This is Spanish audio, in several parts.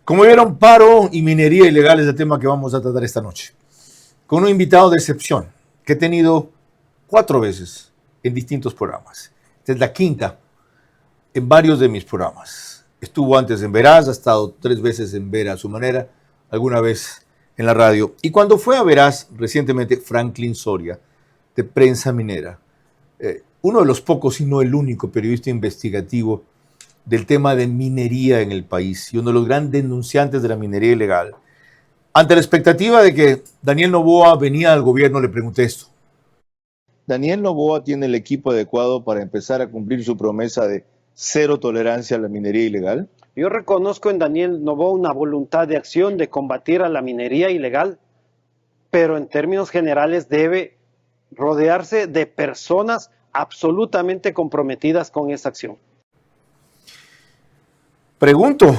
Como vieron, paro y minería ilegal es el tema que vamos a tratar esta noche, con un invitado de excepción que he tenido 4 veces en distintos programas. Esta es la quinta en varios de mis programas. Estuvo antes en Veraz, ha estado 3 veces en Vera a su manera, alguna vez en la radio. Y cuando fue a Veraz recientemente, Franklin Soria, de Prensa Minera, uno de los pocos y no el único periodista investigativo del tema de minería en el país y uno de los grandes denunciantes de la minería ilegal. Ante la expectativa de que Daniel Noboa venía al gobierno, le pregunté esto. ¿Daniel Noboa tiene el equipo adecuado para empezar a cumplir su promesa de cero tolerancia a la minería ilegal? Yo reconozco en Daniel Noboa una voluntad de acción de combatir a la minería ilegal, pero en términos generales debe rodearse de personas absolutamente comprometidas con esa acción. Pregunto,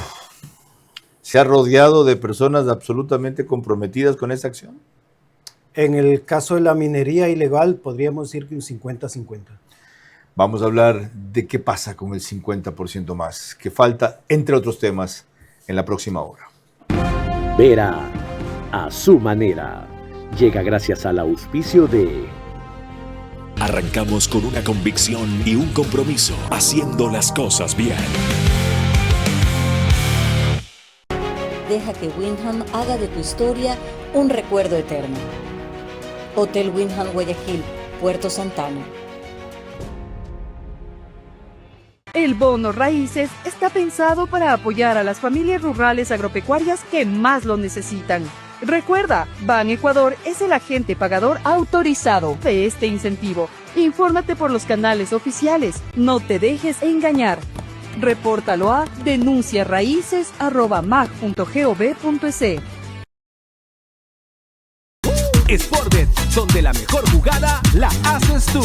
¿se ha rodeado de personas absolutamente comprometidas con esa acción? En el caso de la minería ilegal, podríamos decir que un 50-50. Vamos a hablar de qué pasa con el 50% más, que falta, entre otros temas, en la próxima hora. Vera, a su manera, llega gracias al auspicio de... Arrancamos con una convicción y un compromiso, haciendo las cosas bien. Deja que Wyndham haga de tu historia un recuerdo eterno. Hotel Wyndham Guayaquil, Puerto Santana. El bono raíces está pensado para apoyar a las familias rurales agropecuarias que más lo necesitan. Recuerda, Ban Ecuador es el agente pagador autorizado de este incentivo. Infórmate por los canales oficiales. No te dejes engañar. Repórtalo a denunciaraíces@mag.gov.es. Sportbet, donde la mejor jugada la haces tú.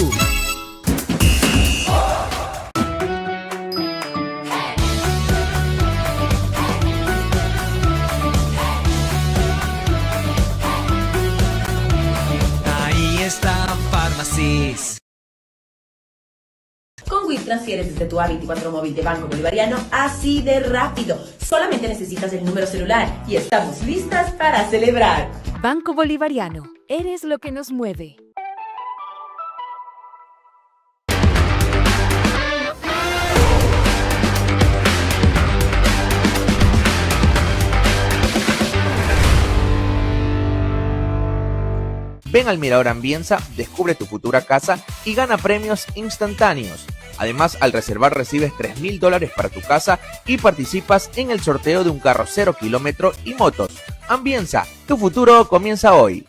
Ahí está Pharmacies. Con WIP transfieres desde tu A24 móvil de Banco Bolivariano así de rápido. Solamente necesitas el número celular y estamos listas para celebrar. Banco Bolivariano, eres lo que nos mueve. Ven al Mirador Ambienza, descubre tu futura casa y gana premios instantáneos. Además, al reservar recibes $3,000 para tu casa y participas en el sorteo de un carro 0 kilómetro y motos. Ambienza, tu futuro comienza hoy.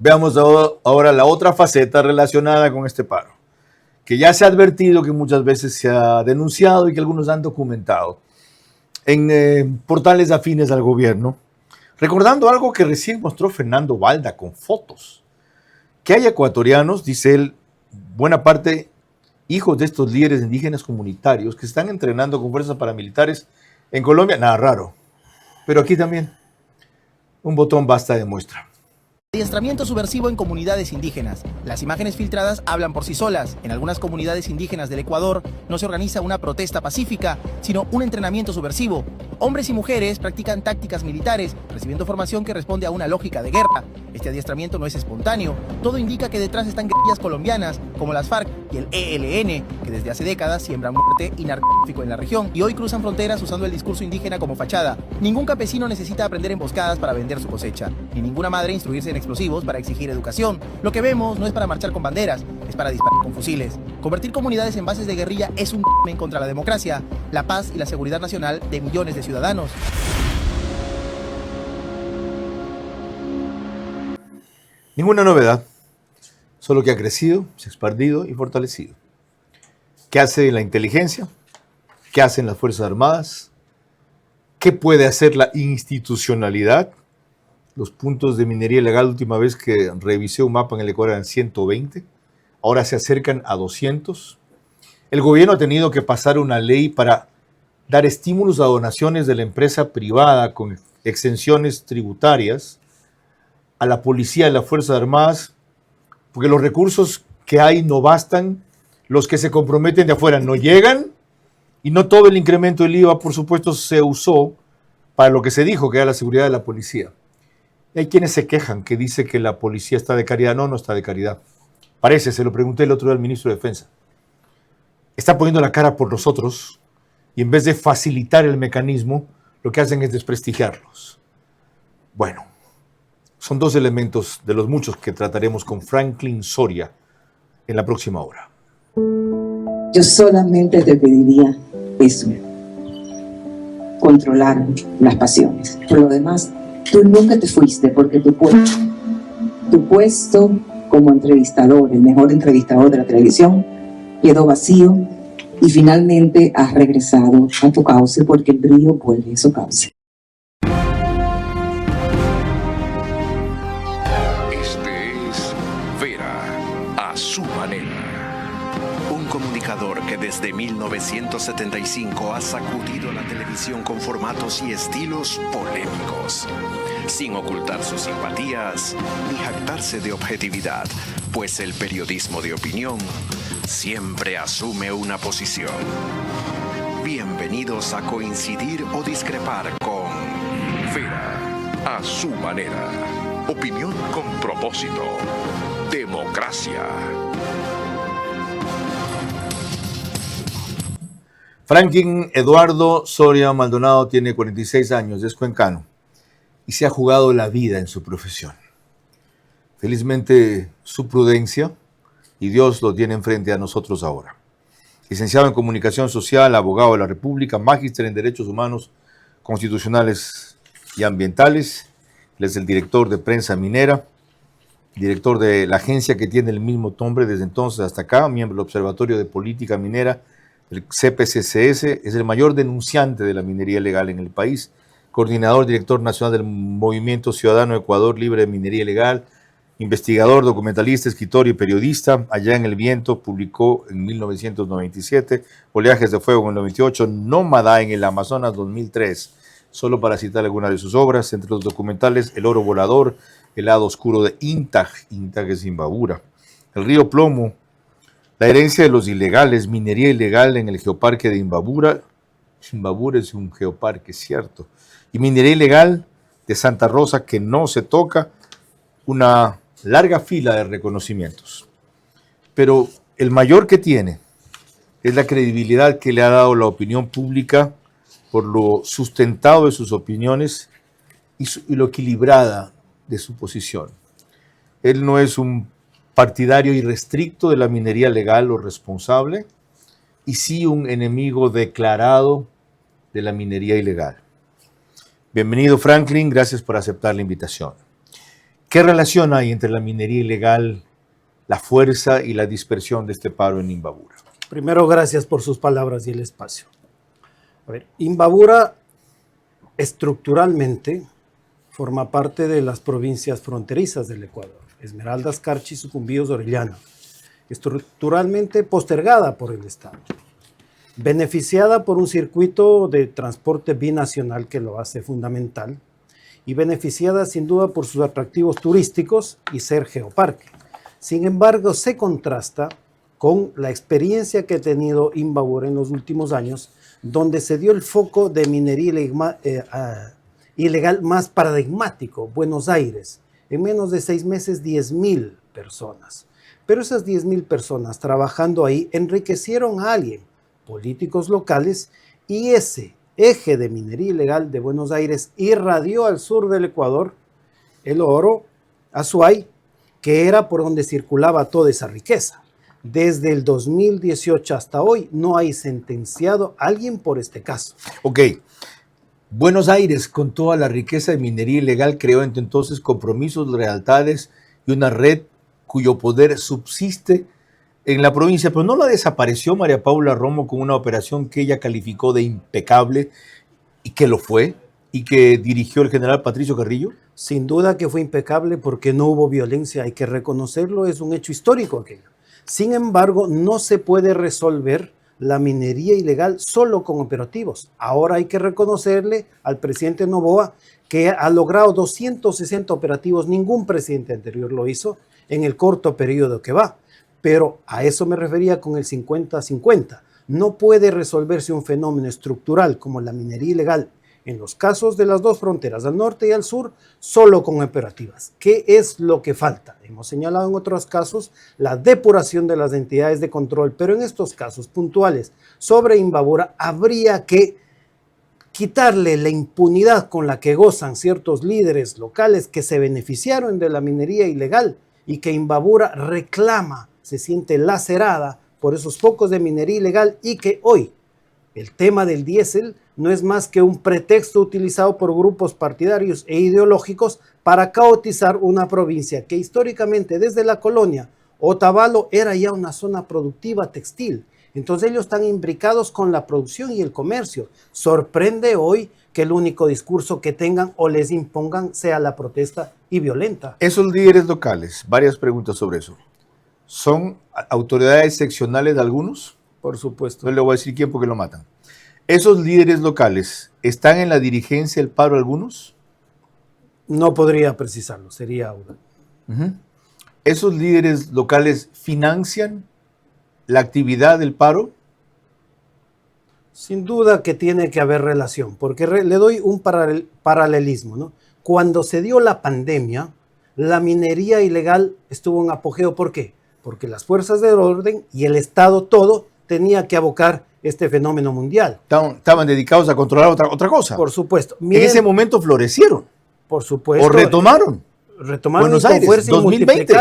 Veamos ahora la otra faceta relacionada con este paro, que ya se ha advertido, que muchas veces se ha denunciado y que algunos han documentado en portales afines al gobierno, recordando algo que recién mostró Fernando Balda con fotos, que hay ecuatorianos, dice él, buena parte hijos de estos líderes indígenas comunitarios que están entrenando con fuerzas paramilitares en Colombia. Nada raro, pero aquí también un botón basta de muestra. Adiestramiento subversivo en comunidades indígenas. Las imágenes filtradas hablan por sí solas. En algunas comunidades indígenas del Ecuador no se organiza una protesta pacífica, sino un entrenamiento subversivo. Hombres y mujeres practican tácticas militares, recibiendo formación que responde a una lógica de guerra. Este adiestramiento no es espontáneo. Todo indica que detrás están guerrillas colombianas, como las FARC y el ELN, que desde hace décadas siembran muerte y narcotráfico en la región, y hoy cruzan fronteras usando el discurso indígena como fachada. Ningún campesino necesita aprender emboscadas para vender su cosecha, ni ninguna madre instruirse en explosivos para exigir educación. Lo que vemos no es para marchar con banderas, es para disparar con fusiles. Convertir comunidades en bases de guerrilla es un crimen contra la democracia, la paz y la seguridad nacional de millones de ciudadanos. Ninguna novedad, solo que ha crecido, se ha expandido y fortalecido. ¿Qué hace la inteligencia? ¿Qué hacen las Fuerzas Armadas? ¿Qué puede hacer la institucionalidad? Los puntos de minería ilegal, la última vez que revisé un mapa en el Ecuador eran 120, ahora se acercan a 200. El gobierno ha tenido que pasar una ley para dar estímulos a donaciones de la empresa privada con exenciones tributarias a la policía y las Fuerzas Armadas, porque los recursos que hay no bastan, los que se comprometen de afuera no llegan, y no todo el incremento del IVA, por supuesto, se usó para lo que se dijo, que era la seguridad de la policía. Y hay quienes se quejan, que dice que la policía está de caridad. No, no está de caridad. Parece, se lo pregunté el otro día al ministro de Defensa. Está poniendo la cara por nosotros y en vez de facilitar el mecanismo, lo que hacen es desprestigiarlos. Bueno, son dos elementos de los muchos que trataremos con Franklin Soria en la próxima hora. Yo solamente te pediría eso, controlar las pasiones. Por lo demás, tú nunca te fuiste porque tu puesto como entrevistador, el mejor entrevistador de la televisión, quedó vacío y finalmente has regresado a tu cauce porque el brillo vuelve a su cauce. Este es Vera a su manera. Un comunicador que desde 1975 ha sacudido la televisión con formatos y estilos polémicos, sin ocultar sus simpatías ni jactarse de objetividad, pues el periodismo de opinión siempre asume una posición. Bienvenidos a coincidir o discrepar con Vera a su manera. Opinión con propósito. Democracia. Franklin Eduardo Soria Maldonado tiene 46 años, es cuencano y se ha jugado la vida en su profesión. Felizmente su prudencia y Dios lo tiene enfrente a nosotros ahora. Licenciado en Comunicación Social, abogado de la República, magíster en Derechos Humanos Constitucionales y Ambientales. Él es el director de Prensa Minera, director de la agencia que tiene el mismo nombre desde entonces hasta acá, miembro del Observatorio de Política Minera, el CPCCS, es el mayor denunciante de la minería ilegal en el país, coordinador director nacional del Movimiento Ciudadano Ecuador Libre de Minería Ilegal, investigador, documentalista, escritor y periodista. Allá en el Viento publicó en 1997, Oleajes de Fuego en el 98, Nómada en el Amazonas 2003, solo para citar algunas de sus obras, entre los documentales El Oro Volador, El Lado Oscuro de Intag es Imbabura, El Río Plomo, La Herencia de los Ilegales, Minería Ilegal en el Geoparque de Imbabura. Imbabura es un geoparque, cierto. Y Minería Ilegal de Santa Rosa, que no se toca, una larga fila de reconocimientos. Pero el mayor que tiene es la credibilidad que le ha dado la opinión pública por lo sustentado de sus opiniones y lo equilibrada de su posición. Él no es un partidario irrestricto de la minería legal o responsable, y sí un enemigo declarado de la minería ilegal. Bienvenido, Franklin, gracias por aceptar la invitación. ¿Qué relación hay entre la minería ilegal, la fuerza y la dispersión de este paro en Imbabura? Primero, gracias por sus palabras y el espacio. A ver, Imbabura estructuralmente forma parte de las provincias fronterizas del Ecuador, Esmeraldas, Carchi, Sucumbíos, Orellana, estructuralmente postergada por el Estado, beneficiada por un circuito de transporte binacional que lo hace fundamental y beneficiada sin duda por sus atractivos turísticos y ser geoparque. Sin embargo, se contrasta con la experiencia que ha tenido Imbabura en los últimos años, donde se dio el foco de minería ilegal más paradigmático, Buenos Aires. En menos de 6 meses, 10.000 personas. Pero esas 10.000 personas trabajando ahí enriquecieron a alguien, políticos locales, y ese eje de minería ilegal de Buenos Aires irradió al sur del Ecuador el oro, Azuay, que era por donde circulaba toda esa riqueza. Desde el 2018 hasta hoy no hay sentenciado a alguien por este caso. Ok. Buenos Aires, con toda la riqueza de minería ilegal, creó entonces compromisos, lealtades y una red cuyo poder subsiste en la provincia, pero no la desapareció María Paula Romo con una operación que ella calificó de impecable y que lo fue, y que dirigió el general Patricio Carrillo. Sin duda que fue impecable porque no hubo violencia, hay que reconocerlo, es un hecho histórico aquello. Sin embargo, no se puede resolver la minería ilegal solo con operativos. Ahora hay que reconocerle al presidente Noboa que ha logrado 260 operativos, ningún presidente anterior lo hizo en el corto periodo que va. Pero a eso me refería con el 50-50. No puede resolverse un fenómeno estructural como la minería ilegal en los casos de las dos fronteras, al norte y al sur, solo con operativas. ¿Qué es lo que falta? Hemos señalado en otros casos la depuración de las entidades de control, pero en estos casos puntuales sobre Imbabura habría que quitarle la impunidad con la que gozan ciertos líderes locales que se beneficiaron de la minería ilegal y que Imbabura reclama, se siente lacerada por esos focos de minería ilegal y que hoy el tema del diésel no es más que un pretexto utilizado por grupos partidarios e ideológicos para caotizar una provincia que históricamente desde la colonia Otavalo era ya una zona productiva textil. Entonces ellos están imbricados con la producción y el comercio. Sorprende hoy que el único discurso que tengan o les impongan sea la protesta y violenta. Esos líderes locales, varias preguntas sobre eso. ¿Son autoridades seccionales de algunos? Por supuesto. No le voy a decir quién porque lo matan. ¿Esos líderes locales están en la dirigencia del paro algunos? No podría precisarlo, sería una. ¿Esos líderes locales financian la actividad del paro? Sin duda que tiene que haber relación, porque le doy un paralelismo, ¿no? Cuando se dio la pandemia, la minería ilegal estuvo en apogeo. ¿Por qué? Porque las fuerzas del orden y el Estado todo tenía que abocar este fenómeno mundial. Estaban dedicados a controlar otra cosa. Por supuesto. En ese momento florecieron. Por supuesto. O retomaron. Buenos Aires, fuerza 2020.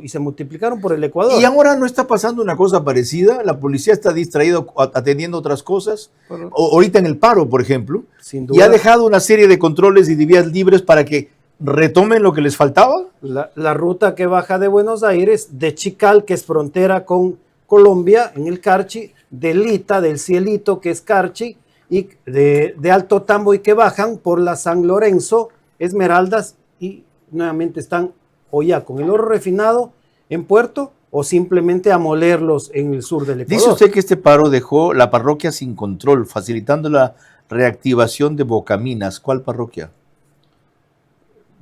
Y se multiplicaron por el Ecuador. Y ahora no está pasando una cosa parecida. La policía está distraída atendiendo otras cosas. Ahorita en el paro, por ejemplo. Sin duda. Y ha dejado una serie de controles y de vías libres para que retomen lo que les faltaba. La ruta que baja de Buenos Aires, de Chical, que es frontera con Colombia, en el Carchi, de Lita, del Cielito, que es Carchi, y de Alto Tambo, y que bajan por la San Lorenzo, Esmeraldas, y nuevamente están o ya con el oro refinado en puerto o simplemente a molerlos en el sur del Ecuador. Dice usted que este paro dejó la parroquia sin control, facilitando la reactivación de Bocaminas. ¿Cuál parroquia?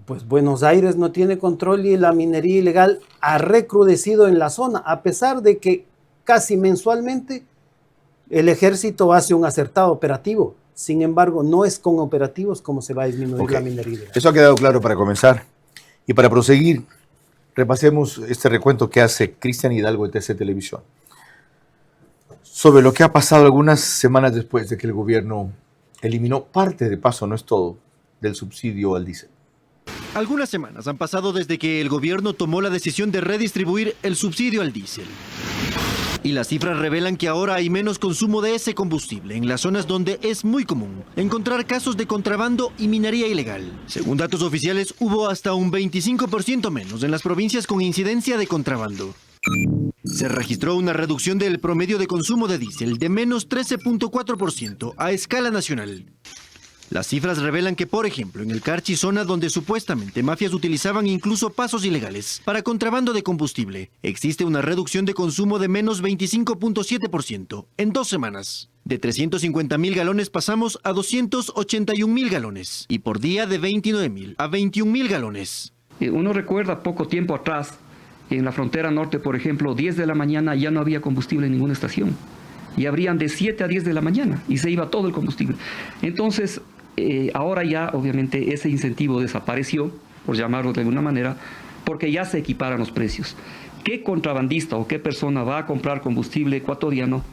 Pues Buenos Aires no tiene control y la minería ilegal ha recrudecido en la zona, a pesar de que casi mensualmente el ejército hace un acertado operativo. Sin embargo, no es con operativos como se va a disminuir la minería ilegal. Eso ha quedado claro para comenzar. Y para proseguir, repasemos este recuento que hace Cristian Hidalgo de TC Televisión sobre lo que ha pasado algunas semanas después de que el gobierno eliminó parte, de paso, no es todo, del subsidio al diésel. Algunas semanas han pasado desde que el gobierno tomó la decisión de redistribuir el subsidio al diésel. Y las cifras revelan que ahora hay menos consumo de ese combustible en las zonas donde es muy común encontrar casos de contrabando y minería ilegal. Según datos oficiales, hubo hasta un 25% menos en las provincias con incidencia de contrabando. Se registró una reducción del promedio de consumo de diésel de menos 13.4% a escala nacional. Las cifras revelan que, por ejemplo, en el Carchi, zona donde supuestamente mafias utilizaban incluso pasos ilegales para contrabando de combustible, existe una reducción de consumo de menos 25.7% en 2 semanas. De 350.000 galones pasamos a 281.000 galones y por día de 29.000 a 21.000 galones. Uno recuerda poco tiempo atrás, en la frontera norte, por ejemplo, 10 de la mañana ya no había combustible en ninguna estación. Y abrían de 7 a 10 de la mañana y se iba todo el combustible. Entonces, ahora ya obviamente ese incentivo desapareció, por llamarlo de alguna manera, porque ya se equiparan los precios. ¿Qué contrabandista o qué persona va a comprar combustible ecuatoriano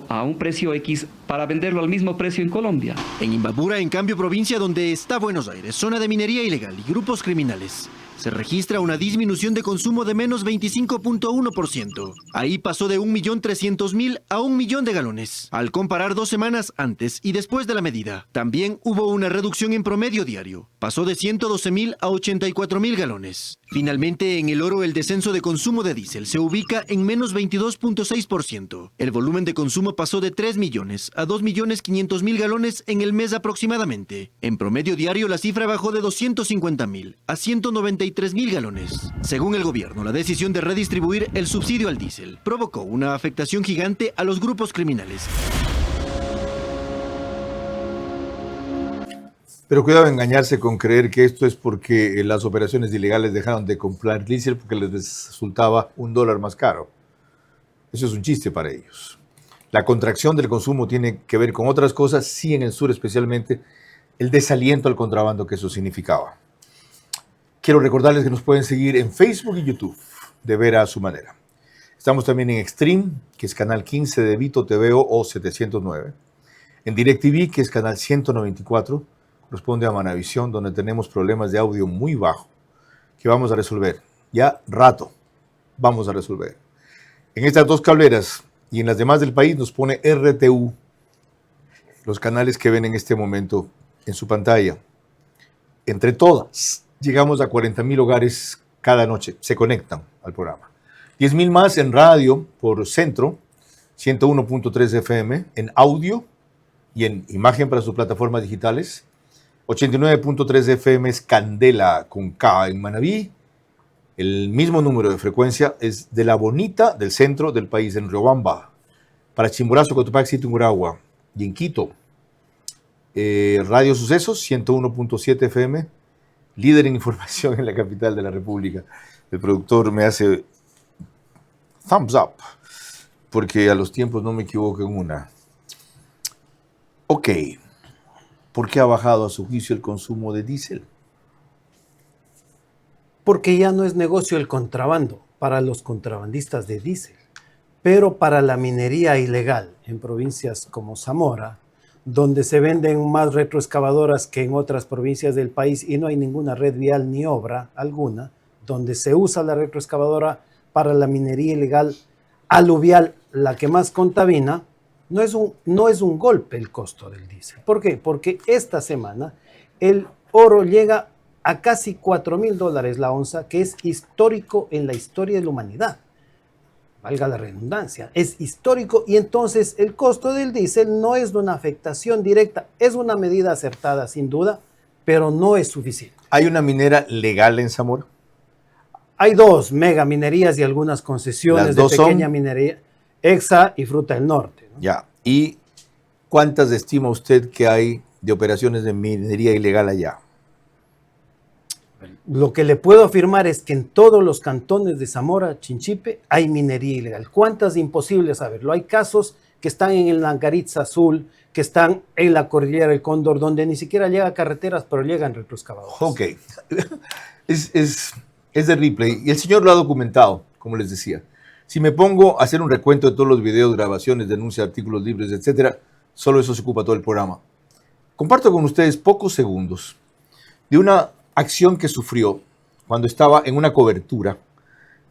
a un precio X para venderlo al mismo precio en Colombia? En Imbabura, en cambio, provincia donde está Buenos Aires, zona de minería ilegal y grupos criminales, se registra una disminución de consumo de menos 25.1%. Ahí pasó de 1.300.000 a 1 millón de galones, al comparar 2 semanas antes y después de la medida. También hubo una reducción en promedio diario. Pasó de 112.000 a 84.000 galones. Finalmente, en el oro, el descenso de consumo de diésel se ubica en menos 22.6%. El volumen de consumo pasó de 3 millones a 2.500.000 galones en el mes aproximadamente. En promedio diario, la cifra bajó de 250.000 a 193.000 galones. Según el gobierno, la decisión de redistribuir el subsidio al diésel provocó una afectación gigante a los grupos criminales. Pero cuidado de engañarse con creer que esto es porque las operaciones ilegales dejaron de comprar diésel porque les resultaba $1 más caro. Eso es un chiste para ellos. La contracción del consumo tiene que ver con otras cosas, sí, en el sur especialmente, el desaliento al contrabando que eso significaba. Quiero recordarles que nos pueden seguir en Facebook y YouTube, de Vera a su manera. Estamos también en Extreme, que es canal 15 de Vito TVO o 709. En DirecTV, que es canal 194, corresponde a Manavisión, donde tenemos problemas de audio muy bajo, que vamos a resolver. Ya rato vamos a resolver. En estas dos cableras y en las demás del país nos pone RTU, los canales que ven en este momento en su pantalla. Entre todas, llegamos a 40,000 hogares cada noche, se conectan al programa. 10,000 más en radio por Centro, 101.3 FM, en audio y en imagen para sus plataformas digitales. 89.3 FM es Candela con K en Manabí. El mismo número de frecuencia es de La Bonita, del centro del país, en Riobamba. Para Chimborazo, Cotopaxi, Tungurahua y en Quito. Radio Sucesos, 101.7 FM, líder en información en la capital de la República. El productor me hace thumbs up, porque a los tiempos no me equivoco en una. Ok, ¿por qué ha bajado a su juicio el consumo de diésel? Porque ya no es negocio el contrabando para los contrabandistas de diésel, pero para la minería ilegal en provincias como Zamora, donde se venden más retroexcavadoras que en otras provincias del país y no hay ninguna red vial ni obra alguna, donde se usa la retroexcavadora para la minería ilegal aluvial, la que más contamina, no es un golpe el costo del diésel. ¿Por qué? Porque esta semana el oro llega a casi $4,000 la onza, que es histórico en la historia de la humanidad. Valga la redundancia, es histórico, y entonces el costo del diésel no es una afectación directa, es una medida acertada sin duda, pero no es suficiente. ¿Hay una minera legal en Zamora? Hay dos megaminerías y algunas concesiones de pequeña minería, Exa y Fruta del Norte, ¿no? Ya, ¿y cuántas estima usted que hay de operaciones de minería ilegal allá? Lo que le puedo afirmar es que en todos los cantones de Zamora, Chinchipe, hay minería ilegal. ¿Cuántas? Imposible saberlo. Hay casos que están en el Langaritza Azul, que están en la Cordillera del Cóndor, donde ni siquiera llega a carreteras, pero llegan retroexcavadores. Ok, es de replay, y el señor lo ha documentado, como les decía. Si me pongo a hacer un recuento de todos los videos, grabaciones, denuncias, artículos libres, etcétera, solo eso se ocupa todo el programa. Comparto con ustedes pocos segundos de una acción que sufrió cuando estaba en una cobertura,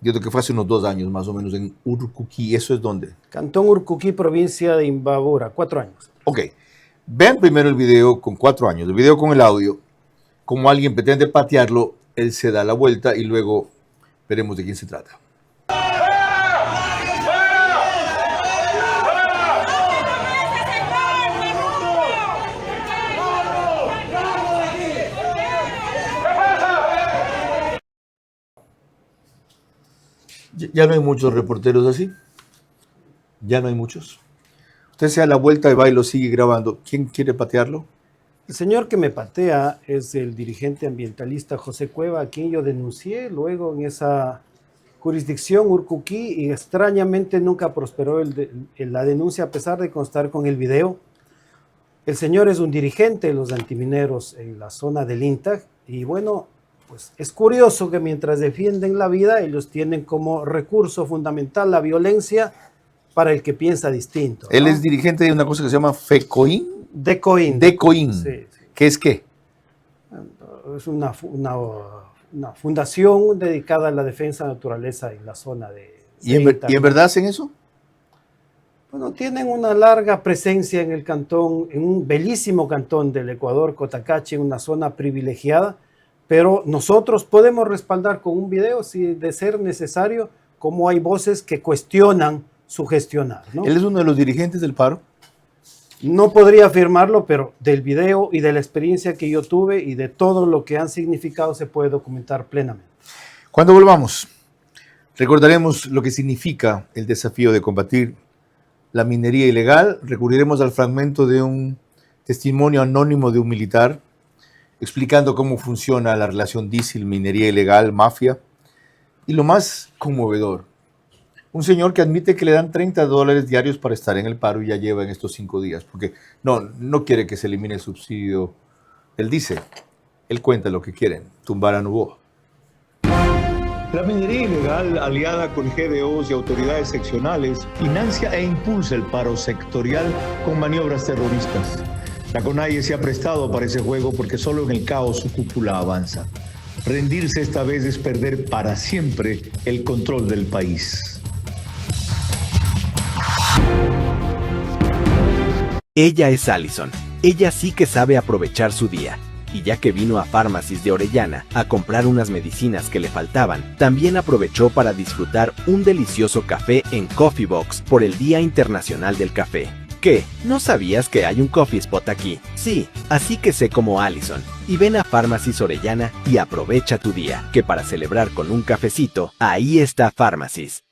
yo creo que fue hace unos 2 años más o menos, en Urcuquí. ¿Eso es dónde? Cantón Urcuquí, provincia de Imbabura, 4 años. Ok, vean primero el video con 4 años, el video con el audio, como alguien pretende patearlo, él se da la vuelta y luego veremos de quién se trata. Ya no hay muchos reporteros así. Ya no hay muchos. Usted se da la vuelta y va y lo sigue grabando. ¿Quién quiere patearlo? El señor que me patea es el dirigente ambientalista José Cueva, a quien yo denuncié luego en esa jurisdicción Urcuquí, y extrañamente nunca prosperó la denuncia a pesar de constar con el video. El señor es un dirigente de los antimineros en la zona del INTAG, y bueno, pues es curioso que mientras defienden la vida, ellos tienen como recurso fundamental la violencia para el que piensa distinto, ¿no? Él es dirigente de una cosa que se llama FECOIN. DECOIN. DECOIN. Sí, sí. ¿Qué es qué? Es una fundación dedicada a la defensa de la naturaleza en la zona de... ¿Y en verdad hacen eso? Bueno, tienen una larga presencia en el cantón, en un bellísimo cantón del Ecuador, Cotacachi, en una zona privilegiada, pero nosotros podemos respaldar con un video, si de ser necesario, como hay voces que cuestionan su gestionar, ¿no? ¿Él es uno de los dirigentes del paro? No podría afirmarlo, pero del video y de la experiencia que yo tuve y de todo lo que han significado se puede documentar plenamente. Cuando volvamos, recordaremos lo que significa el desafío de combatir la minería ilegal. Recurriremos al fragmento de un testimonio anónimo de un militar explicando cómo funciona la relación diésel, minería ilegal, mafia. Y lo más conmovedor, un señor que admite que le dan $30 diarios para estar en el paro y ya lleva en estos 5 días, porque no quiere que se elimine el subsidio del diésel. Él cuenta lo que quieren, tumbar a Noboa. La minería ilegal, aliada con GDOs y autoridades seccionales, financia e impulsa el paro sectorial con maniobras terroristas. La CONAIE se ha prestado para ese juego porque solo en el caos su cúpula avanza. Rendirse esta vez es perder para siempre el control del país. Ella es Allison. Ella sí que sabe aprovechar su día. Y ya que vino a Pharmacies de Orellana a comprar unas medicinas que le faltaban, también aprovechó para disfrutar un delicioso café en Coffee Box por el Día Internacional del Café. ¿Qué? ¿No sabías que hay un coffee spot aquí? Sí, así que sé como Allison. Y ven a Pharmacies Orellana y aprovecha tu día, que para celebrar con un cafecito, ahí está Pharmacies.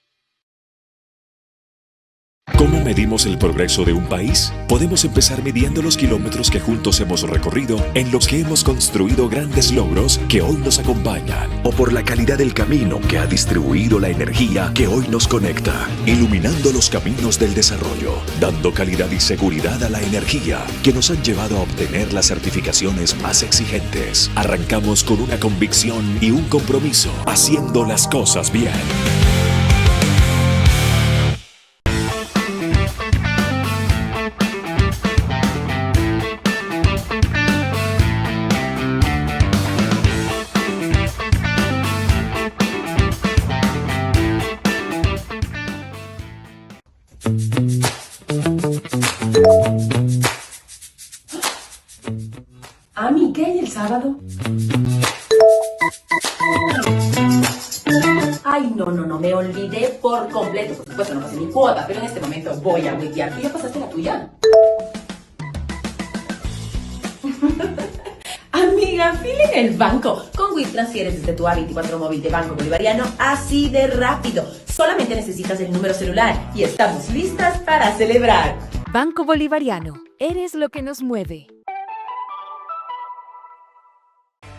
¿Cómo medimos el progreso de un país? Podemos empezar midiendo los kilómetros que juntos hemos recorrido, en los que hemos construido grandes logros que hoy nos acompañan, o por la calidad del camino que ha distribuido la energía que hoy nos conecta, iluminando los caminos del desarrollo, dando calidad y seguridad a la energía que nos han llevado a obtener las certificaciones más exigentes. Arrancamos con una convicción y un compromiso, haciendo las cosas bien. Ami, ¿qué hay el sábado? Ay, no, me olvidé por completo. Por supuesto, no pasé mi cuota, pero en este momento voy a witear. ¿Tú ya pasaste la tuya? Amiga, fila en el banco. Con WIT transfieres desde tu A24 móvil de Banco Bolivariano así de rápido. Solamente necesitas el número celular y estamos listas para celebrar. Banco Bolivariano, eres lo que nos mueve.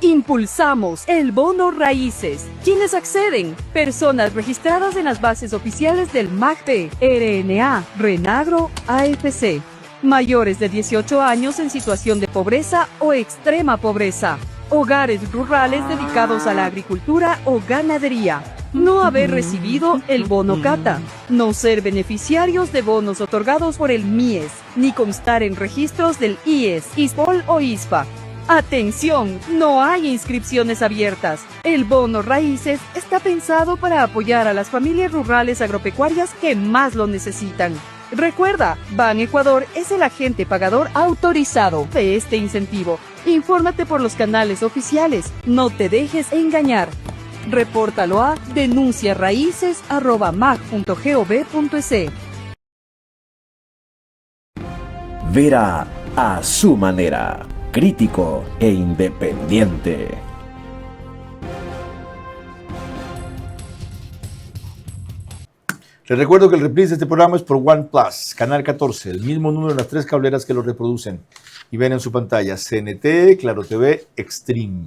Impulsamos el bono raíces. ¿Quiénes acceden? Personas registradas en las bases oficiales del MACD, RNA, Renagro, AFC. Mayores de 18 años en situación de pobreza o extrema pobreza. Hogares rurales dedicados a la agricultura o ganadería. No haber recibido el bono Cata. No ser beneficiarios de bonos otorgados por el MIES, ni constar en registros del IES, ISPOL o ISPA. ¡Atención! No hay inscripciones abiertas. El bono raíces está pensado para apoyar a las familias rurales agropecuarias que más lo necesitan. Recuerda, Ban Ecuador es el agente pagador autorizado de este incentivo. Infórmate por los canales oficiales. No te dejes engañar. Repórtalo a denunciaraíces@mag.gov.es. Vera a su manera. Crítico e independiente. Les recuerdo que el reprise de este programa es por OnePlus, Canal 14, el mismo número en las 3 cableras que lo reproducen y ven en su pantalla CNT, Claro TV, Extreme.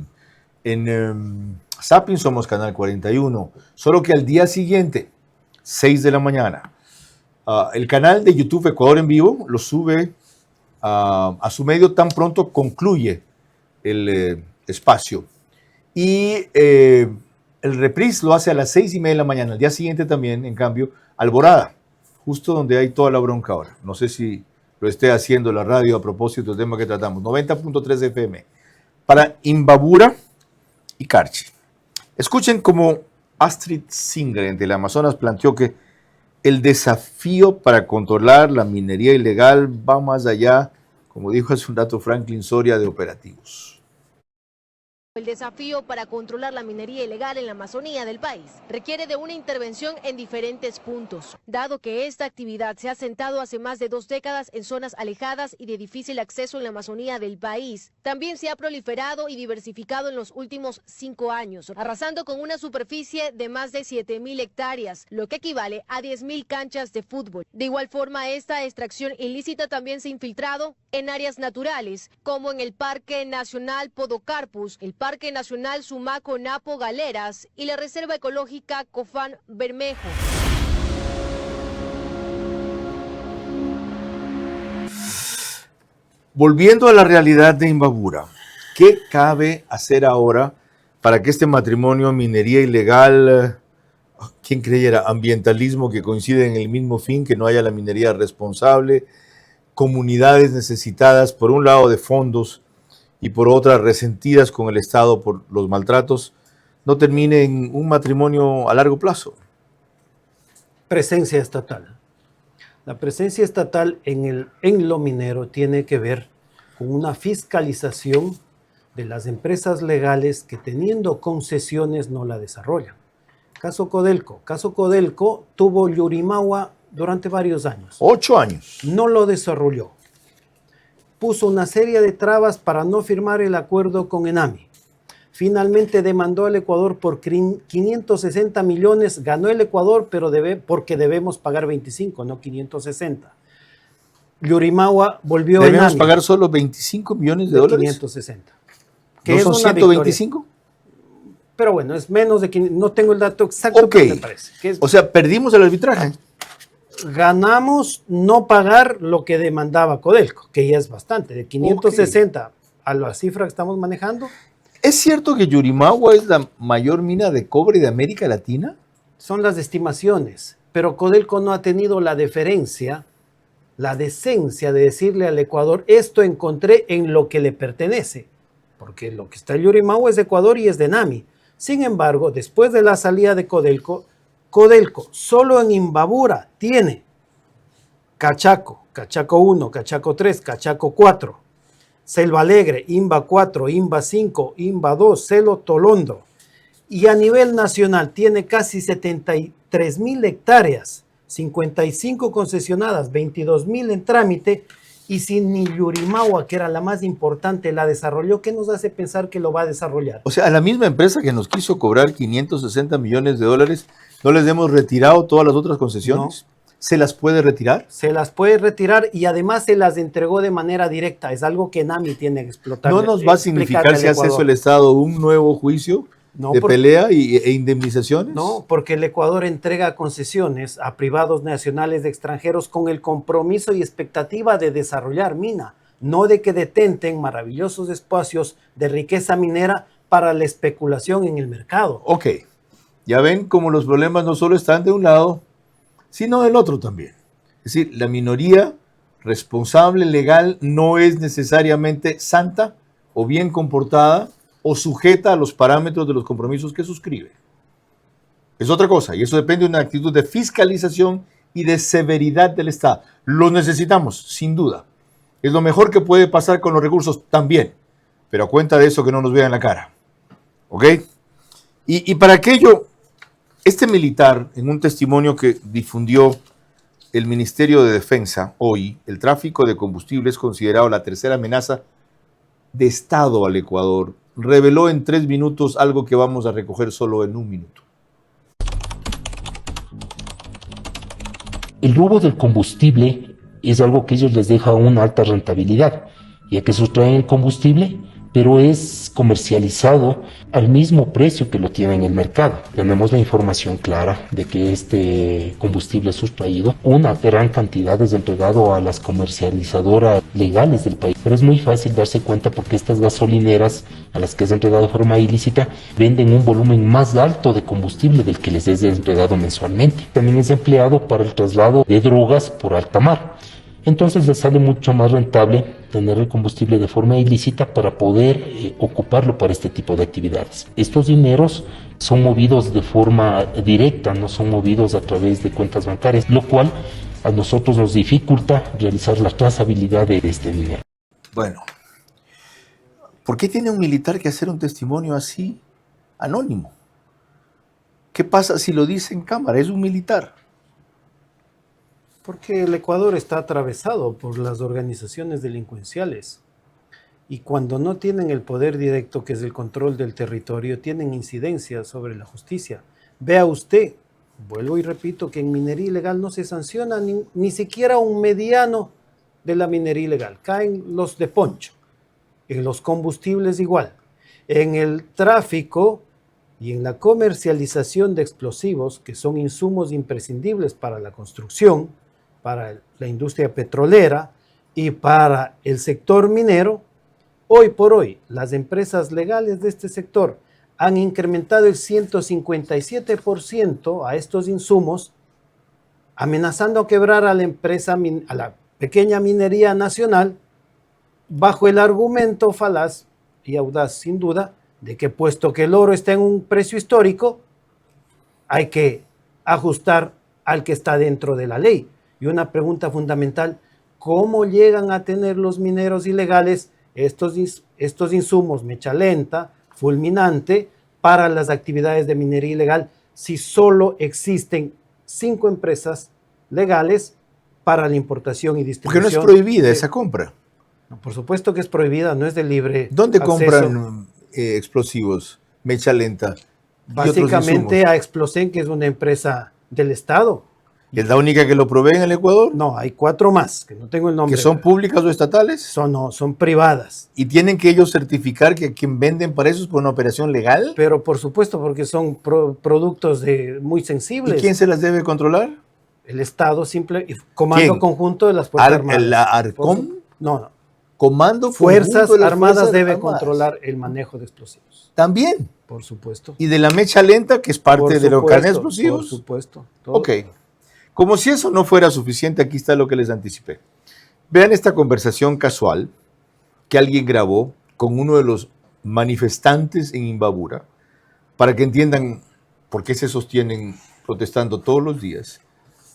En Zapping somos Canal 41, solo que al día siguiente, 6 de la mañana, el canal de YouTube Ecuador en Vivo lo sube a su medio tan pronto concluye el espacio. Y el reprise lo hace a las 6:30 de la mañana. Al día siguiente también, en cambio, Alborada, justo donde hay toda la bronca ahora. No sé si lo esté haciendo la radio a propósito del tema que tratamos. 90.3 FM. Para Imbabura y Carchi. Escuchen cómo Astrid Singren del Amazonas planteó que el desafío para controlar la minería ilegal va más allá, como dijo hace un rato Franklin Soria, de operativos. El desafío para controlar la minería ilegal en la Amazonía del país requiere de una intervención en diferentes puntos, dado que esta actividad se ha asentado hace más de 2 décadas en zonas alejadas y de difícil acceso en la Amazonía del país. También se ha proliferado y diversificado en los últimos 5 años, arrasando con una superficie de más de 7.000 hectáreas, lo que equivale a 10.000 canchas de fútbol. De igual forma, esta extracción ilícita también se ha infiltrado en áreas naturales, como en el Parque Nacional Podocarpus, el Parque Nacional Sumaco Napo Galeras y la Reserva Ecológica Cofán Bermejo. Volviendo a la realidad de Imbabura, ¿qué cabe hacer ahora para que este matrimonio, minería ilegal, quién creyera, ambientalismo que coincide en el mismo fin, que no haya la minería responsable, comunidades necesitadas por un lado de fondos y por otra resentidas con el Estado por los maltratos, no termine en un matrimonio a largo plazo? Presencia estatal. La presencia estatal en lo minero tiene que ver con una fiscalización de las empresas legales que, teniendo concesiones, no la desarrollan. Caso Codelco. Caso Codelco tuvo Yurimagua durante varios años. 8 años. No lo desarrolló. Puso una serie de trabas para no firmar el acuerdo con ENAMI. Finalmente demandó al Ecuador por 560 millones. Ganó el Ecuador, pero porque debemos pagar 25, no 560. Yurimagua volvió a ENAMI. ¿Debemos pagar solo 25 millones de dólares? 560. ¿No son 125? Pero bueno, es menos de 500. No tengo el dato exacto, pero me parece. O sea, perdimos el arbitraje. Ganamos no pagar lo que demandaba Codelco, que ya es bastante, de 560 a la cifra que estamos manejando. ¿Es cierto que Yurimagua es la mayor mina de cobre de América Latina? Son las estimaciones, pero Codelco no ha tenido la deferencia, la decencia de decirle al Ecuador, esto encontré en lo que le pertenece, porque lo que está en Yurimagua es de Ecuador y es de ENAMI. Sin embargo, después de la salida de Codelco solo en Imbabura tiene Cachaco, Cachaco 1, Cachaco 3, Cachaco 4, Selva Alegre, Imba 4, Imba 5, Imba 2, Celo Tolondo. Y a nivel nacional tiene casi 73.000 hectáreas, 55 concesionadas, 22.000 en trámite, y si ni Yurimagua, que era la más importante, la desarrolló, ¿qué nos hace pensar que lo va a desarrollar? O sea, a la misma empresa que nos quiso cobrar 560 millones de dólares, ¿no les hemos retirado todas las otras concesiones? No. ¿Se las puede retirar? Se las puede retirar y además se las entregó de manera directa. Es algo que ENAMI tiene que explotar. ¿No nos va a significar, si hace eso el Estado, un nuevo juicio de pelea e indemnizaciones? No, porque el Ecuador entrega concesiones a privados nacionales de extranjeros con el compromiso y expectativa de desarrollar mina, no de que detenten maravillosos espacios de riqueza minera para la especulación en el mercado. Ok, ya ven cómo los problemas no solo están de un lado, sino del otro también. Es decir, la minoría responsable, legal, no es necesariamente santa o bien comportada o sujeta a los parámetros de los compromisos que suscribe. Es otra cosa, y eso depende de una actitud de fiscalización y de severidad del Estado. Lo necesitamos, sin duda. Es lo mejor que puede pasar con los recursos también, pero a cuenta de eso que no nos vean la cara. ¿Ok? Y para aquello, este militar, en un testimonio que difundió el Ministerio de Defensa hoy, el tráfico de combustible es considerado la tercera amenaza de Estado al Ecuador. Reveló en 3 minutos algo que vamos a recoger solo en 1 minuto. El robo del combustible es algo que ellos les deja una alta rentabilidad, ya que sustraen el combustible, pero es comercializado al mismo precio que lo tiene en el mercado. Tenemos la información clara de que este combustible sustraído, una gran cantidad es entregado a las comercializadoras legales del país. Pero es muy fácil darse cuenta porque estas gasolineras a las que es entregado de forma ilícita venden un volumen más alto de combustible del que les es entregado mensualmente. También es empleado para el traslado de drogas por alta mar. Entonces les sale mucho más rentable tener el combustible de forma ilícita para poder ocuparlo para este tipo de actividades. Estos dineros son movidos de forma directa, no son movidos a través de cuentas bancarias, lo cual a nosotros nos dificulta realizar la trazabilidad de este dinero. Bueno, ¿Por qué tiene un militar que hacer un testimonio así anónimo? ¿Qué pasa si lo dice en cámara? Es un militar. Porque el Ecuador está atravesado por las organizaciones delincuenciales y cuando no tienen el poder directo, que es el control del territorio, tienen incidencia sobre la justicia. Vea usted, vuelvo y repito, que en minería ilegal no se sanciona ni siquiera un mediano de la minería ilegal. Caen los de poncho, en los combustibles igual, en el tráfico y en la comercialización de explosivos, que son insumos imprescindibles para la construcción, para la industria petrolera y para el sector minero. Hoy por hoy, las empresas legales de este sector han incrementado el 157% a estos insumos, amenazando a quebrar a la empresa, a la pequeña minería nacional, bajo el argumento falaz y audaz, sin duda, de que puesto que el oro está en un precio histórico, hay que ajustar al que está dentro de la ley. Y una pregunta fundamental, ¿cómo llegan a tener los mineros ilegales estos insumos, mecha lenta, fulminante, para las actividades de minería ilegal, si solo existen 5 empresas legales para la importación y distribución? Porque no es prohibida esa compra. No, por supuesto que es prohibida, no es de libre ¿Dónde acceso. compran explosivos, mecha lenta? Básicamente a Explosen, que es una empresa del Estado. ¿Es la única que lo provee en el Ecuador? No, hay 4 más, que no tengo el nombre. ¿Que son públicas o estatales? No, son privadas. ¿Y tienen que ellos certificar que quien venden para eso es por una operación legal? Pero por supuesto, porque son productos muy sensibles. ¿Y quién se las debe controlar? El Estado, Comando ¿Quién? Conjunto de las Fuerzas Armadas. ¿La ARCOM? No. Comando Fuerzas Conjunto de las Armadas Fuerzas debe Armadas. controlar el manejo de explosivos. ¿También? Por supuesto. ¿Y de la mecha lenta, que es parte de los carnes explosivos? Por supuesto. Ok. Como si eso no fuera suficiente, aquí está lo que les anticipé. Vean esta conversación casual que alguien grabó con uno de los manifestantes en Imbabura para que entiendan por qué se sostienen protestando todos los días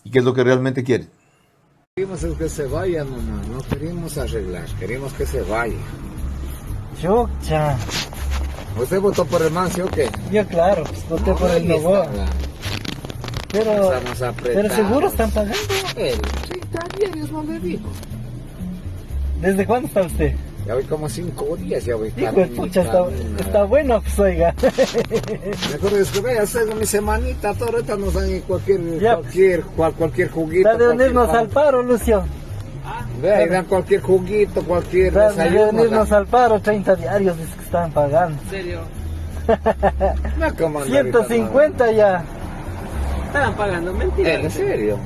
y qué es lo que realmente quieren. Queremos es que se vaya nomás, no queremos arreglar, queremos que se vaya. Yo, ya. ¿Usted votó por el Mancio o qué? Yo claro, voté por el Novoa. Pero seguro están pagando. 30 diarios no le dijo. ¿Desde cuándo está usted? Ya voy como 5 días, ya voy. Hijo de pucha, está bueno, pues oiga. Mejor es que vaya, hacer mi semanita, todo ahorita nos dan cualquier juguito. Está de unirnos al paro, Lucio. Vea, y dan cualquier juguito, cualquier desayuno. De unirnos al paro, 30 diarios es que están pagando. ¿En serio? 150 ya. Estaban pagando, mentira. ¿En serio?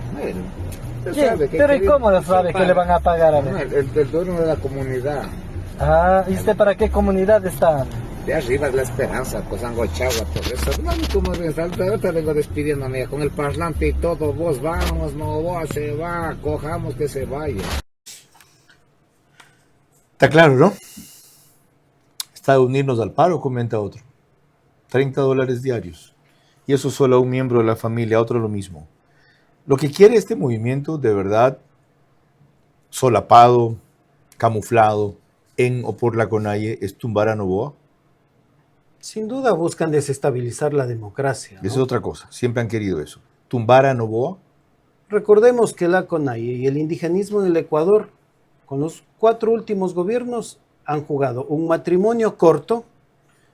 Pero ¿y cómo lo sabe que le van a pagar a mí? El dueño de la comunidad. Ah, ¿y usted para qué comunidad está? De arriba es La Esperanza, Cosangochagua, todo eso. No, como ahorita vengo despidiéndome con el parlante y todo. Vos vamos, no se va, cojamos que se vaya. Está claro, ¿no? Está de unirnos al paro, comenta otro. $30 diarios. Y eso solo a un miembro de la familia, a otro lo mismo. Lo que quiere este movimiento, de verdad, solapado, camuflado, en o por la CONAIE, es tumbar a Novoa. Sin duda buscan desestabilizar la democracia, ¿no? Esa es otra cosa, siempre han querido eso. ¿Tumbar a Novoa? Recordemos que la CONAIE y el indigenismo en el Ecuador, con los 4 últimos gobiernos, han jugado un matrimonio corto.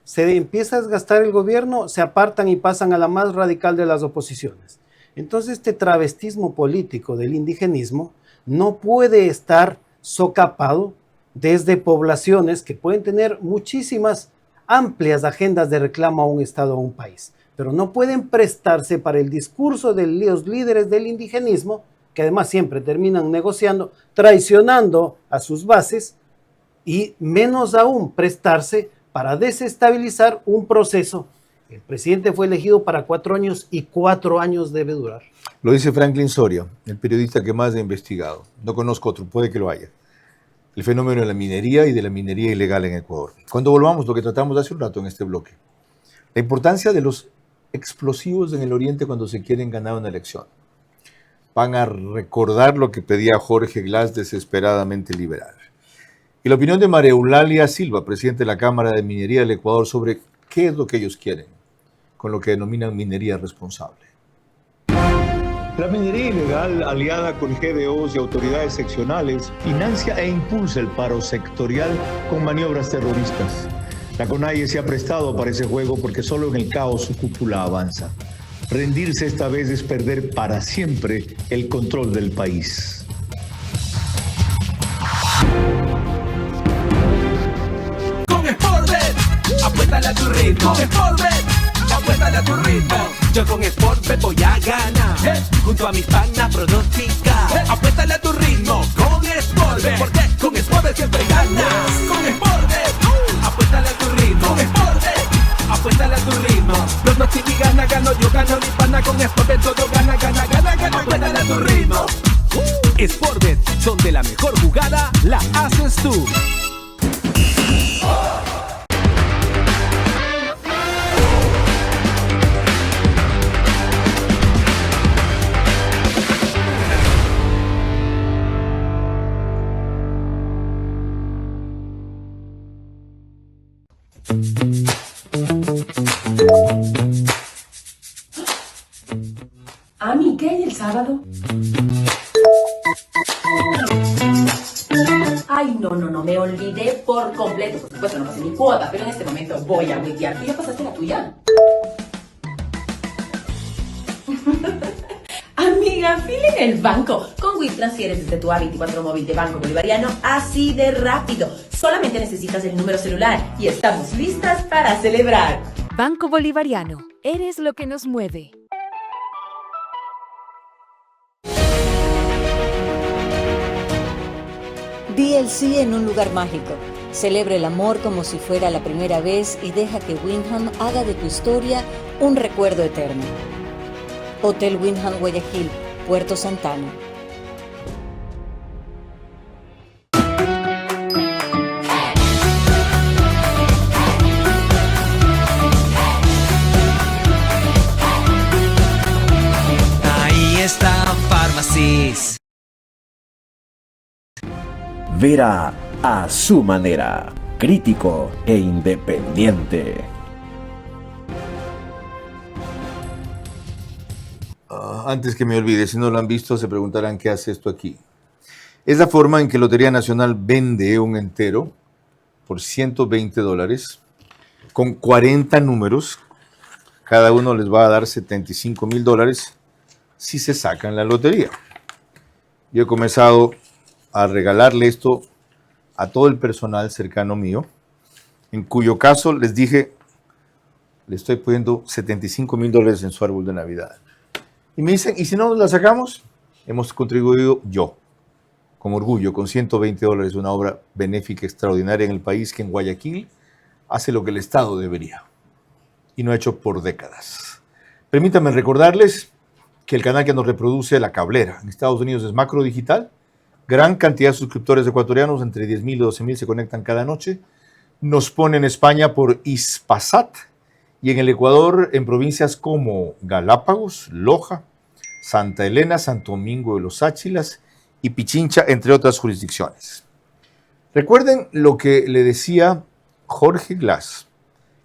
Se empieza a desgastar el gobierno, se apartan y pasan a la más radical de las oposiciones. Entonces este travestismo político del indigenismo no puede estar socapado desde poblaciones que pueden tener muchísimas amplias agendas de reclamo a un Estado o a un país, pero no pueden prestarse para el discurso de los líderes del indigenismo, que además siempre terminan negociando, traicionando a sus bases, y menos aún prestarse para desestabilizar un proceso. El presidente fue elegido para 4 años y 4 años debe durar. Lo dice Franklin Soria, el periodista que más ha investigado. No conozco otro, puede que lo haya. El fenómeno de la minería y de la minería ilegal en Ecuador. Cuando volvamos, lo que tratamos hace un rato en este bloque, la importancia de los explosivos en el Oriente cuando se quieren ganar una elección. Van a recordar lo que pedía Jorge Glass desesperadamente liberar. Y la opinión de María Eulalia Silva, presidente de la Cámara de Minería del Ecuador, sobre qué es lo que ellos quieren con lo que denominan minería responsable. La minería ilegal, aliada con GDOs y autoridades seccionales, financia e impulsa el paro sectorial con maniobras terroristas. La CONAIE se ha prestado para ese juego porque solo en el caos su cúpula avanza. Rendirse esta vez es perder para siempre el control del país. Con Sportbet, apuéstale a tu ritmo. Sportbet, apuéstale a tu ritmo. Yo con Sportbet voy a ganar. Junto a mis panas pronosticar. Apuéstale a tu ritmo con Sportbet. Porque con Sportbet siempre ganas. Con Sportbet, apuéstale a tu ritmo. Con Sportbet, apuéstale a tu ritmo. Pronostica y gana, gano yo, gano mi pana. Con Sportbet todo gana, gana, gana, gana. Apuéstale a tu ritmo. Sportbet, donde la mejor jugada la haces tú. Ami, ¿qué hay el sábado? Ay, no, me olvidé por completo. Por supuesto, no pasé mi cuota, pero en este momento voy a huetear. ¿Tú ya pasaste la tuya? Amiga, fila en el banco. Con WIP transfieres desde tu A24 móvil de Banco Bolivariano así de rápido. Solamente necesitas el número celular y estamos listas para celebrar. Banco Bolivariano, eres lo que nos mueve. Di el sí en un lugar mágico. Celebra el amor como si fuera la primera vez y deja que Wyndham haga de tu historia un recuerdo eterno. Hotel Wyndham Guayaquil, Puerto Santana. Ahí está Pharmacies. Vera a su manera, crítico e independiente. Antes que me olvide, si no lo han visto, se preguntarán qué hace esto aquí. Es la forma en que Lotería Nacional vende un entero por $120 con 40 números. Cada uno les va a dar $75,000 si se sacan la lotería. Yo he comenzado a regalarle esto a todo el personal cercano mío, en cuyo caso les dije, le estoy poniendo $75,000 en su árbol de Navidad. Y me dicen, ¿y si no la sacamos? Hemos contribuido yo, con orgullo, con $120, una obra benéfica extraordinaria en el país que en Guayaquil hace lo que el Estado debería y no ha hecho por décadas. Permítanme recordarles que el canal que nos reproduce La Cablera en Estados Unidos es Macro Digital. Gran cantidad de suscriptores ecuatorianos, entre 10,000 y 12,000 se conectan cada noche. Nos pone en España por Hispasat y en el Ecuador en provincias como Galápagos, Loja, Santa Elena, Santo Domingo de los Áchilas y Pichincha, entre otras jurisdicciones. Recuerden lo que le decía Jorge Glass.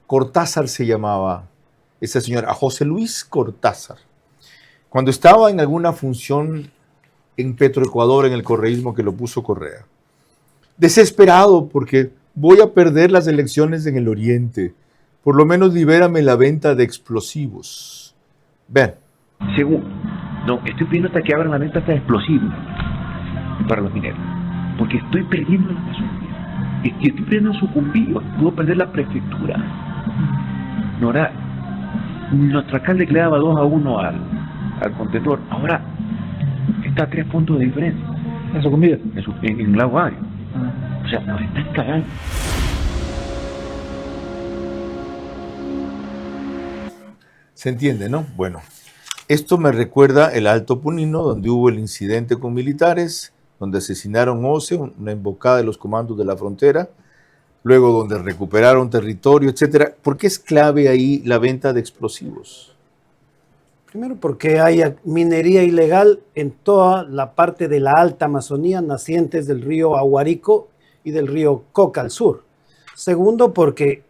Cortázar se llamaba ese señor, a José Luis Cortázar. Cuando estaba en alguna función en Petroecuador, en el correísmo que lo puso Correa. Desesperado porque voy a perder las elecciones en el Oriente. Por lo menos libérame la venta de explosivos. Vean. Según, no, estoy pidiendo hasta que abran la venta de explosivos para los mineros. Porque estoy perdiendo la Amazonía. Estoy perdiendo sucumbido. Puedo perder la prefectura. Nora, nuestro alcalde le daba 2-1 al contentor. Ahora está a 3 puntos de diferencia. ¿En Sucumbíos? En Lago Agrio. O sea, nos están cagando. ¿Se entiende, no? Bueno, esto me recuerda el Alto Punino, donde hubo el incidente con militares, donde asesinaron 11, una emboscada de los comandos de la frontera, luego donde recuperaron territorio, etcétera. ¿Por qué es clave ahí la venta de explosivos? Primero porque hay minería ilegal en toda la parte de la alta Amazonía, nacientes del río Aguarico y del río Coca al sur. Segundo, porque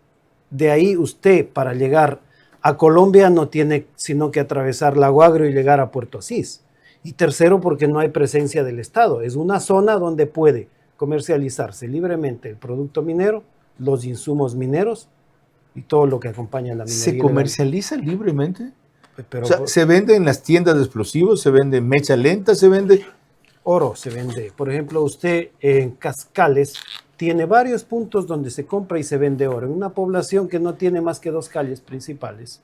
de ahí usted para llegar a Colombia no tiene sino que atravesar Lago Agrio y llegar a Puerto Asís. Y tercero, porque no hay presencia del Estado. Es una zona donde puede comercializarse libremente el producto minero, los insumos mineros y todo lo que acompaña a la minería. ¿Se comercializa libremente? Pero, o sea, ¿se vende en las tiendas de explosivos? ¿Se vende mecha lenta? ¿Se vende? Oro se vende. Por ejemplo, usted en Cascales tiene varios puntos donde se compra y se vende oro. En una población que no tiene más que 2 calles principales.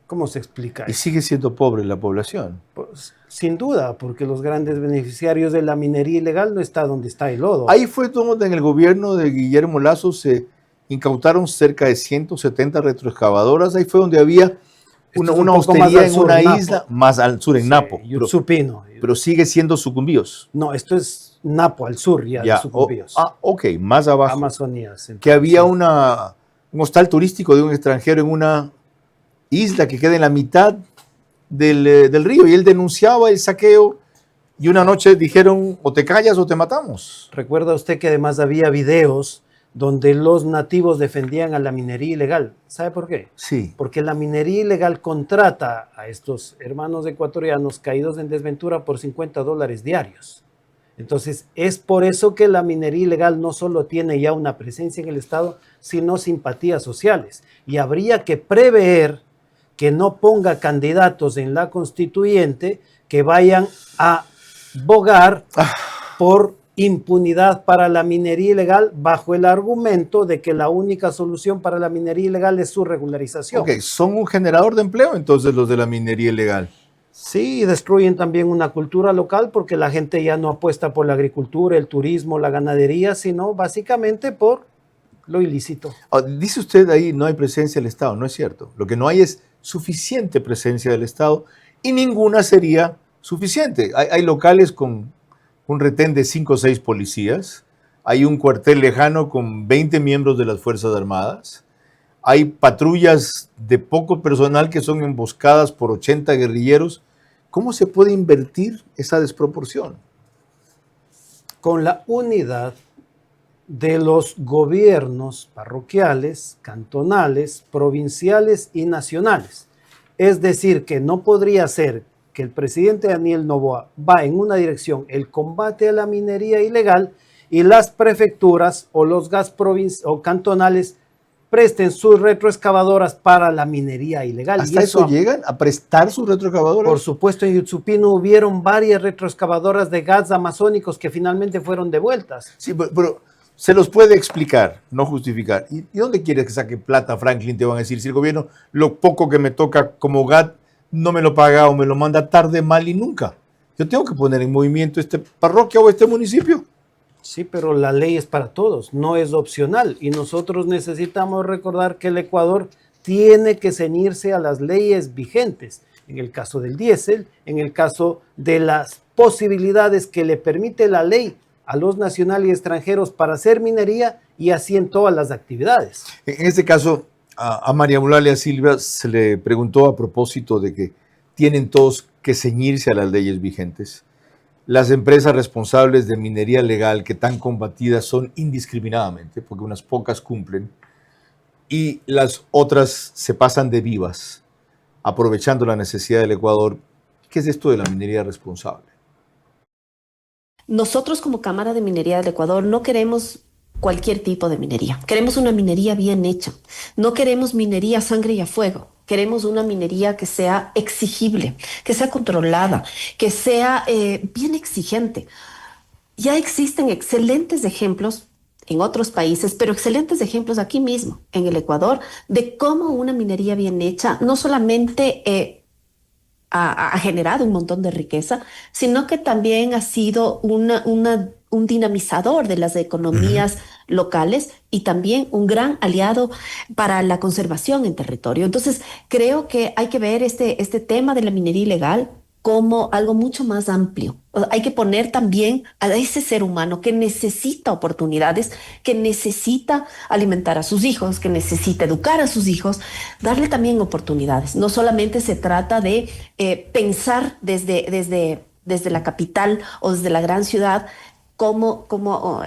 ¿Cómo se explica eso? Y sigue siendo pobre la población. Pues, sin duda, porque los grandes beneficiarios de la minería ilegal no está donde está el lodo. Ahí fue donde en el gobierno de Guillermo Lazo se incautaron cerca de 170 retroexcavadoras. Ahí fue donde había una hostería en una isla más al sur, en Napo. Yutsupino. Pero sigue siendo Sucumbíos. No, esto es Napo, al sur ya de Sucumbíos. Ok, más abajo. Amazonía. Que había un hostal turístico de un extranjero en una isla que queda en la mitad del río, y él denunciaba el saqueo y una noche dijeron o te callas o te matamos. ¿Recuerda usted que además había videos donde los nativos defendían a la minería ilegal? ¿Sabe por qué? Sí. Porque la minería ilegal contrata a estos hermanos ecuatorianos caídos en desventura por $50 diarios. Entonces, es por eso que la minería ilegal no solo tiene ya una presencia en el Estado, sino simpatías sociales. Y habría que prever que no ponga candidatos en la constituyente que vayan a bogar por impunidad para la minería ilegal bajo el argumento de que la única solución para la minería ilegal es su regularización. Ok, son un generador de empleo entonces los de la minería ilegal. Sí, destruyen también una cultura local porque la gente ya no apuesta por la agricultura, el turismo, la ganadería, sino básicamente por lo ilícito. Dice usted ahí no hay presencia del Estado, no es cierto. Lo que no hay es suficiente presencia del Estado y ninguna sería suficiente. Hay locales con un retén de 5 o 6 policías, hay un cuartel lejano con 20 miembros de las Fuerzas Armadas, hay patrullas de poco personal que son emboscadas por 80 guerrilleros. ¿Cómo se puede invertir esa desproporción? Con la unidad de los gobiernos parroquiales, cantonales, provinciales y nacionales. Es decir, que no podría ser que el presidente Daniel Noboa va en una dirección, el combate a la minería ilegal, y las prefecturas o los gas o cantonales presten sus retroexcavadoras para la minería ilegal. ¿Hasta eso llegan a prestar sus retroexcavadoras? Por supuesto, en Yutsupino hubieron varias retroexcavadoras de gas amazónicos que finalmente fueron devueltas. Sí, pero se los puede explicar, no justificar. ¿Y dónde quieres que saque plata, Franklin? Te van a decir, si el gobierno, lo poco que me toca como GAT, no me lo paga o me lo manda tarde, mal y nunca. Yo tengo que poner en movimiento esta parroquia o este municipio. Sí, pero la ley es para todos, no es opcional. Y nosotros necesitamos recordar que el Ecuador tiene que ceñirse a las leyes vigentes. En el caso del diésel, en el caso de las posibilidades que le permite la ley a los nacionales y extranjeros para hacer minería, y así en todas las actividades. En este caso, a María Eulalia Silva se le preguntó a propósito de que tienen todos que ceñirse a las leyes vigentes. Las empresas responsables de minería legal que tan combatidas son indiscriminadamente, porque unas pocas cumplen, y las otras se pasan de vivas, aprovechando la necesidad del Ecuador. ¿Qué es esto de la minería responsable? Nosotros como Cámara de Minería del Ecuador no queremos cualquier tipo de minería. Queremos una minería bien hecha. No queremos minería a sangre y a fuego. Queremos una minería que sea exigible, que sea controlada, que sea bien exigente. Ya existen excelentes ejemplos en otros países, pero excelentes ejemplos aquí mismo, en el Ecuador, de cómo una minería bien hecha no solamente ha generado un montón de riqueza, sino que también ha sido un dinamizador de las economías locales y también un gran aliado para la conservación en territorio. Entonces, creo que hay que ver este tema de la minería ilegal como algo mucho más amplio. Hay que poner también a ese ser humano que necesita oportunidades, que necesita alimentar a sus hijos, que necesita educar a sus hijos, darle también oportunidades. No solamente se trata de pensar desde la capital o desde la gran ciudad cómo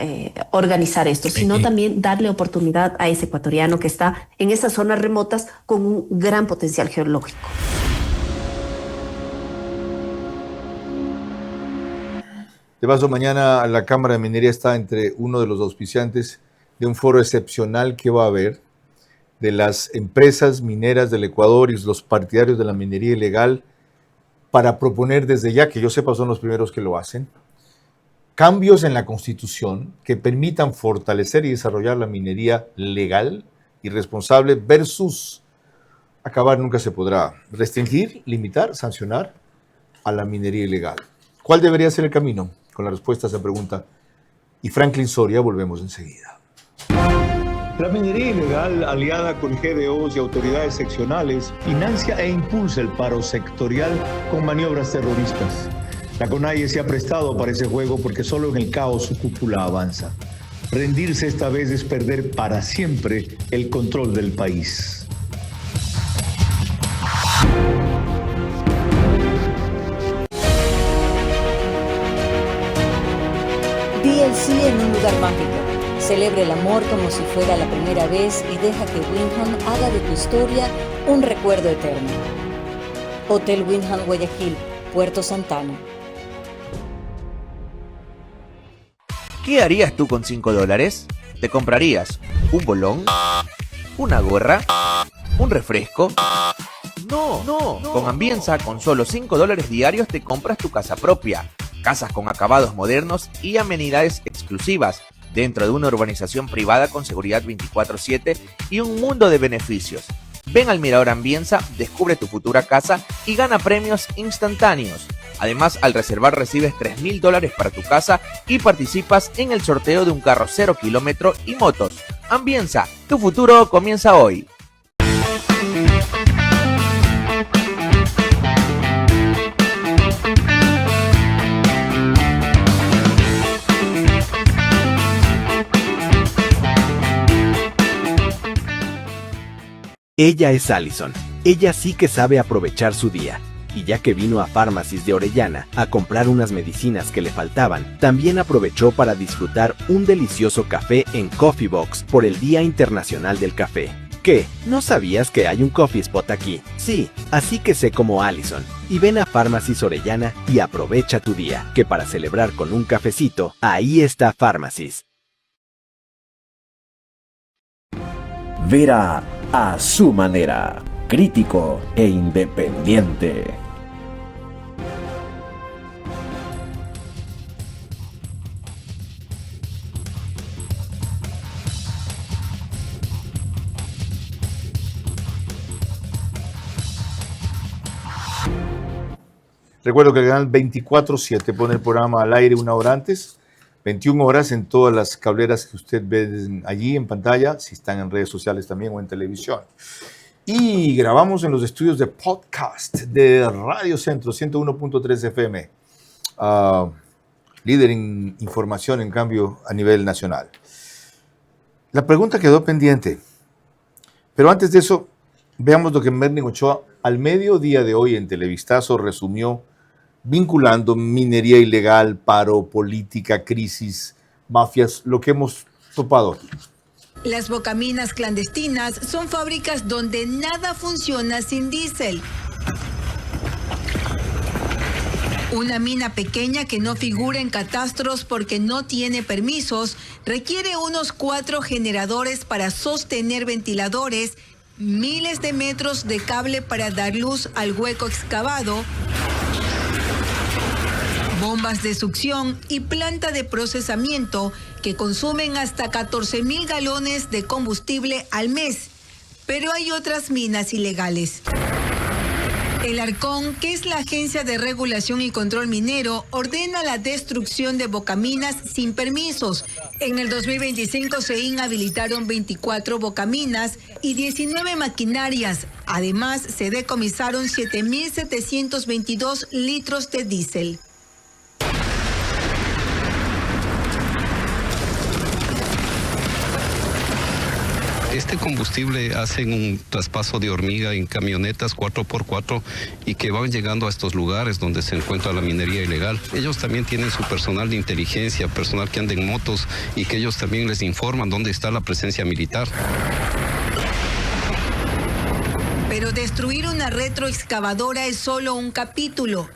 organizar esto, sino también darle oportunidad a ese ecuatoriano que está en esas zonas remotas con un gran potencial geológico. De paso, mañana la Cámara de Minería está entre uno de los auspiciantes de un foro excepcional que va a haber de las empresas mineras del Ecuador y los partidarios de la minería ilegal para proponer desde ya, que yo sepa son los primeros que lo hacen, cambios en la Constitución que permitan fortalecer y desarrollar la minería legal y responsable versus acabar nunca se podrá, restringir, limitar, sancionar a la minería ilegal. ¿Cuál debería ser el camino? Con la respuesta a esa pregunta. Y Franklin Soria, volvemos enseguida. La minería ilegal, aliada con GDOs y autoridades seccionales, financia e impulsa el paro sectorial con maniobras terroristas. La CONAIE se ha prestado para ese juego porque solo en el caos su cúpula avanza. Rendirse esta vez es perder para siempre el control del país. DLC en un lugar mágico. Celebra el amor como si fuera la primera vez y deja que Wyndham haga de tu historia un recuerdo eterno. Hotel Wyndham Guayaquil, Puerto Santana. ¿Qué harías tú con $5? ¿Te comprarías un bolón? ¿Una gorra? ¿Un refresco? No. Con Ambienza, con solo $5 diarios te compras tu casa propia. Casas con acabados modernos y amenidades exclusivas dentro de una urbanización privada con seguridad 24/7 y un mundo de beneficios. Ven al Mirador Ambienza, descubre tu futura casa y gana premios instantáneos. Además, al reservar recibes $3,000 para tu casa y participas en el sorteo de un carro 0 kilómetro y motos. Ambienza, tu futuro comienza hoy. Ella es Allison. Ella sí que sabe aprovechar su día. Y ya que vino a Pharmacies de Orellana a comprar unas medicinas que le faltaban, también aprovechó para disfrutar un delicioso café en Coffee Box por el Día Internacional del Café. ¿Qué? ¿No sabías que hay un coffee spot aquí? Sí, así que sé como Allison. Y ven a Pharmacies Orellana y aprovecha tu día, que para celebrar con un cafecito, ahí está Pharmacies. Vera a su manera, crítico e independiente. Recuerdo que el canal 24/7 pone el programa al aire una hora antes, 21 horas en todas las cableras que usted ve allí en pantalla, si están en redes sociales también o en televisión. Y grabamos en los estudios de podcast de Radio Centro 101.3 FM, líder en información, en cambio, a nivel nacional. La pregunta quedó pendiente, pero antes de eso, veamos lo que Merlin Ochoa al mediodía de hoy en Televistazo resumió, vinculando minería ilegal, paro, política, crisis, mafias, lo que hemos topado aquí. Las bocaminas clandestinas son fábricas donde nada funciona sin diésel. Una mina pequeña que no figura en catastros porque no tiene permisos requiere unos 4 generadores para sostener ventiladores, miles de metros de cable para dar luz al hueco excavado, bombas de succión y planta de procesamiento que consumen hasta 14,000 galones de combustible al mes. Pero hay otras minas ilegales. El Arcón, que es la Agencia de Regulación y Control Minero, ordena la destrucción de bocaminas sin permisos. En el 2025 se inhabilitaron 24 bocaminas y 19 maquinarias. Además, se decomisaron 7,722 litros de diésel. Esta este combustible hacen un traspaso de hormiga en camionetas 4x4 y que van llegando a estos lugares donde se encuentra la minería ilegal. Ellos también tienen su personal de inteligencia, personal que anda en motos y que ellos también les informan dónde está la presencia militar. Pero destruir una retroexcavadora es solo un capítulo.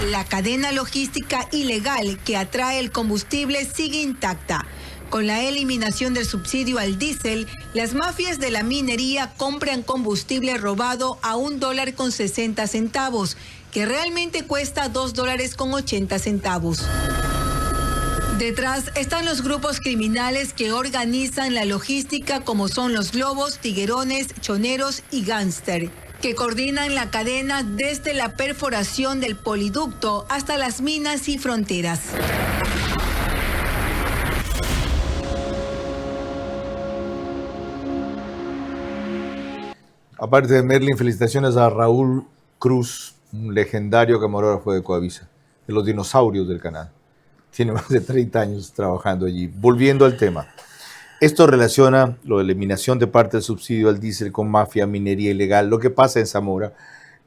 La cadena logística ilegal que atrae el combustible sigue intacta. Con la eliminación del subsidio al diésel, las mafias de la minería compran combustible robado a $1.60, que realmente cuesta $2.80. Detrás están los grupos criminales que organizan la logística, como son los lobos, tiguerones, choneros y gángster, que coordinan la cadena desde la perforación del poliducto hasta las minas y fronteras. Aparte de Merlin, felicitaciones a Raúl Cruz, un legendario camarógrafo de Coavisa, de los dinosaurios del canal. Tiene más de 30 años trabajando allí. Volviendo al tema, esto relaciona la eliminación de parte del subsidio al diésel con mafia, minería ilegal. Lo que pasa en Zamora,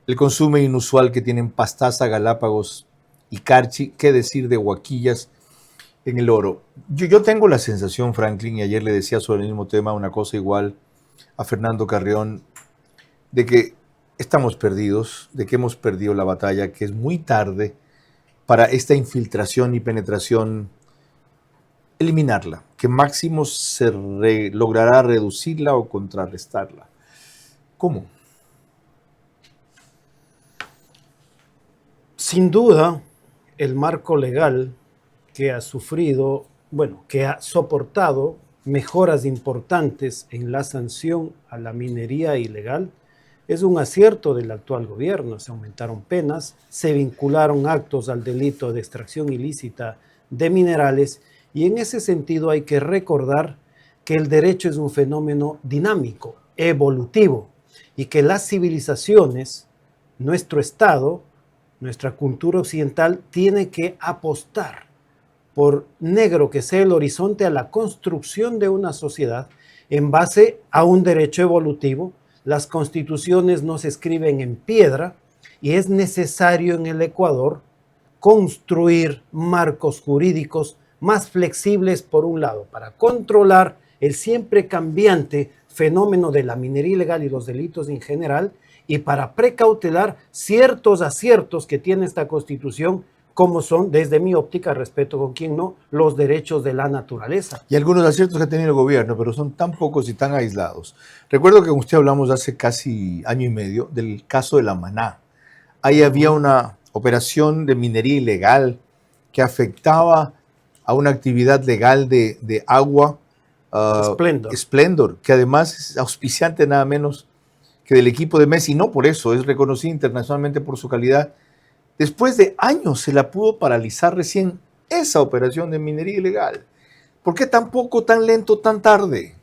el consumo inusual que tienen Pastaza, Galápagos y Carchi, qué decir de Huaquillas en el oro. Yo tengo la sensación, Franklin, y ayer le decía sobre el mismo tema una cosa igual a Fernando Carrión, de que estamos perdidos, de que hemos perdido la batalla, que es muy tarde para esta infiltración y penetración, eliminarla, que máximo se logrará reducirla o contrarrestarla. ¿Cómo? Sin duda, el marco legal que ha sufrido, que ha soportado mejoras importantes en la sanción a la minería ilegal, es un acierto del actual gobierno. Se aumentaron penas, se vincularon actos al delito de extracción ilícita de minerales, y en ese sentido hay que recordar que el derecho es un fenómeno dinámico, evolutivo, y que las civilizaciones, nuestro Estado, nuestra cultura occidental, tiene que apostar, por negro que sea el horizonte, a la construcción de una sociedad en base a un derecho evolutivo. Las constituciones no se escriben en piedra y es necesario en el Ecuador construir marcos jurídicos más flexibles, por un lado, para controlar el siempre cambiante fenómeno de la minería ilegal y los delitos en general, y para precautelar ciertos aciertos que tiene esta constitución, como son, desde mi óptica, respeto con quien no, los derechos de la naturaleza. Y algunos aciertos que ha tenido el gobierno, pero son tan pocos y tan aislados. Recuerdo que con usted hablamos hace casi año y medio del caso de La Maná. Ahí había una operación de minería ilegal que afectaba a una actividad legal de agua, Splendor, que además es auspiciante nada menos que del equipo de Messi. No por eso, es reconocida internacionalmente por su calidad. Después de años se la pudo paralizar recién esa operación de minería ilegal. ¿Por qué tan poco, tan lento, tan tarde?